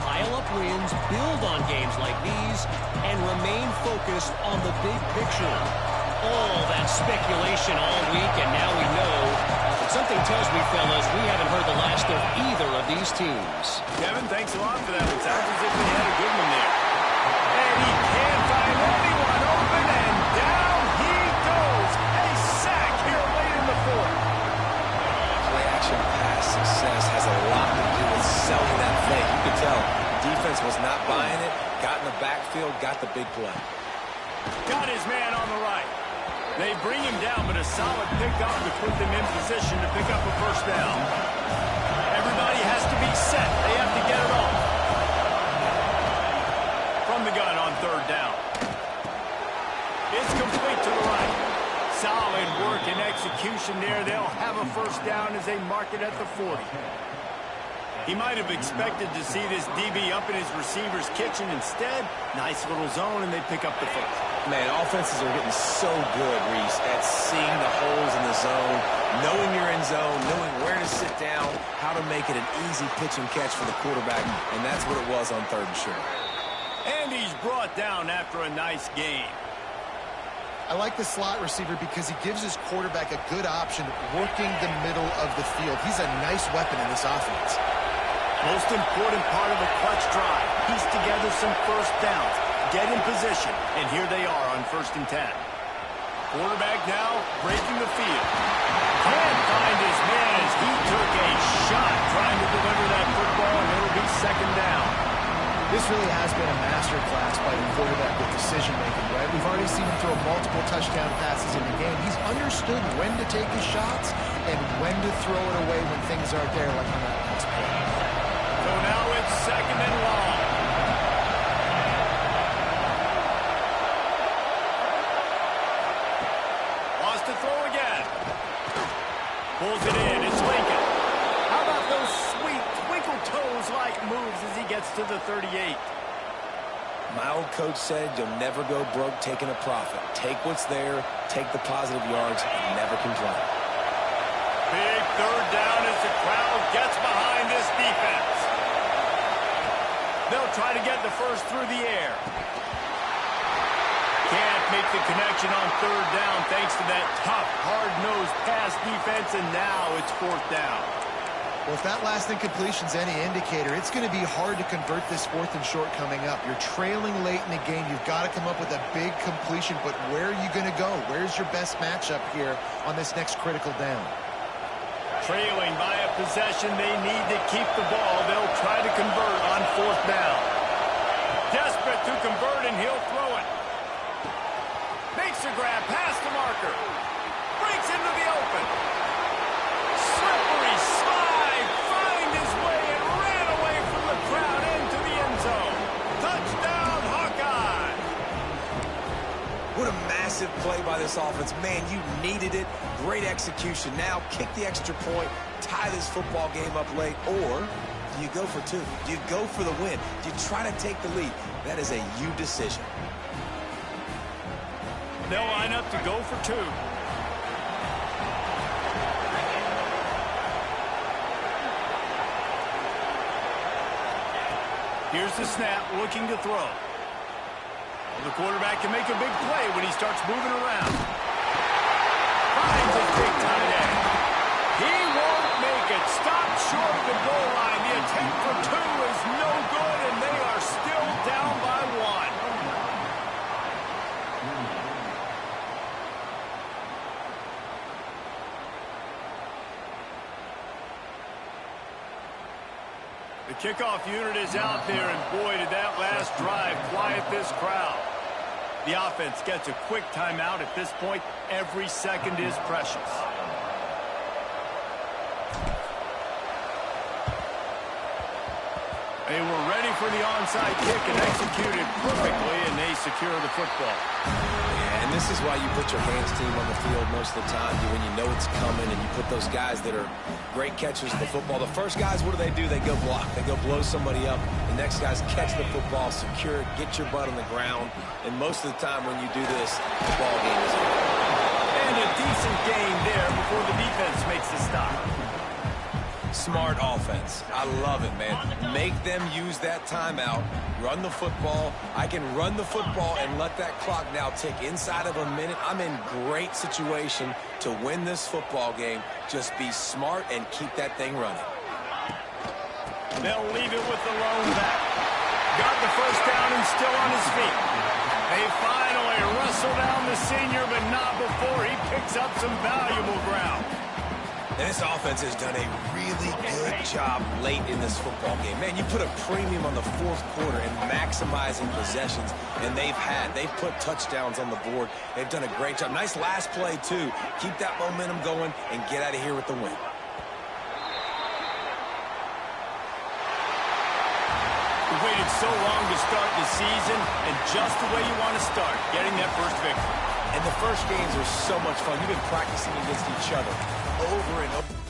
S4: Pile up wins, build on games like these, and remain focused on the big picture. All that speculation all week, and now we know. But something tells me, fellas, we haven't heard the last of either of these teams.
S1: Kevin, thanks a lot for that. It sounds as if they had a good one there. And he can't find anyone open, and down he goes. A sack here late in the fourth.
S3: Play-action pass success has a lot to do with selling that fake. You can tell defense was not buying it, got in the backfield, got the big play.
S1: Got his man on the right. They bring him down, but a solid pickup to put them in position to pick up a first down. Everybody has to be set. They have to get it off. From the gun on third down. It's complete to the right. Solid work and execution there. They'll have a first down as they mark it at the 40. He might have expected to see this DB up in his receiver's kitchen. Instead, nice little zone, and they pick up the first.
S3: Man, offenses are getting so good, Reese, at seeing the holes in the zone, knowing you're in zone, knowing where to sit down, how to make it an easy pitch and catch for the quarterback, and that's what it was on third and short.
S1: And he's brought down after a nice game.
S2: I like the slot receiver because he gives his quarterback a good option working the middle of the field. He's a nice weapon in this offense.
S1: Most important part of a clutch drive. Piece together some first downs. Get in position. And here they are on 1st and 10. Quarterback now breaking the field. Can't find his man as he took a shot trying to deliver that football, and it'll be second down.
S2: This really has been a masterclass by the quarterback with decision-making, right? We've already seen him throw multiple touchdown passes in the game. He's understood when to take his shots and when to throw it away when things aren't there, like on that last play.
S1: So now it's second and long. Wants to throw again. Pulls it in. It's Lincoln. How about those sweet twinkle toes-like moves as he gets to the 38?
S3: My old coach said you'll never go broke taking a profit. Take what's there, take the positive yards, and never complain.
S1: Big third down as the crowd gets behind this defense. They'll try to get the first through the air. Can't make the connection on third down thanks to that tough, hard-nosed pass defense, and now it's fourth down.
S2: Well, if that last incompletion's any indicator, it's going to be hard to convert this 4th and short coming up. You're trailing late in the game. You've got to come up with a big completion, but where are you going to go? Where's your best matchup here on this next critical down?
S1: Trailing by a possession, they need to keep the ball. They'll try to convert on fourth down. Desperate to convert, and he'll throw it. Makes a grab past the marker. Breaks into the open. Slippery slide. Find his way and ran away from the crowd into the end zone. Touchdown, Hawkeye.
S3: What a massive play by this offense. Man, you needed it. Great execution. Now kick the extra point, tie this football game up late, or do you go for two? Do you go for the win? Do you try to take the lead? That is a you decision.
S1: They'll line up to go for two. Here's the snap, looking to throw. Well, the quarterback can make a big play when he starts moving around. Finds a big tight end. He won't make it. Stopped short of the goal line. The attempt for two is no good, and they are still down by one. The kickoff unit is out there, and boy, did that last drive quiet this crowd. The offense gets a quick timeout. At this point, every second is precious. They were ready for the onside kick and executed perfectly, and they secure the football.
S3: And And this is why you put your hands team on the field most of the time, when you know it's coming, and you put those guys that are great catchers of the football. The first guys, what do? They go block. They go blow somebody up. The next guys catch the football, secure it, get your butt on the ground. And most of the time when you do this, the ball game is over.
S1: And a decent gain there before the defense makes the stop.
S3: Smart offense. I love it, man. Make them use that timeout. Run the football. I can run the football and let that clock now tick inside of a minute. I'm in great situation to win this football game. Just be smart and keep that thing running.
S1: They'll leave it with the lone back. Got the first down and still on his feet. They finally wrestle down the senior, but not before he picks up some valuable ground.
S3: And this offense has done a really good job late in this football game. Man, you put a premium on the fourth quarter and maximizing possessions, and they've put touchdowns on the board. They've done a great job. Nice last play, too. Keep that momentum going and get out of here with the win.
S1: We've waited so long to start the season, and just the way you want to start, getting that first victory.
S3: And the first games are so much fun. You've been practicing against each other over and over.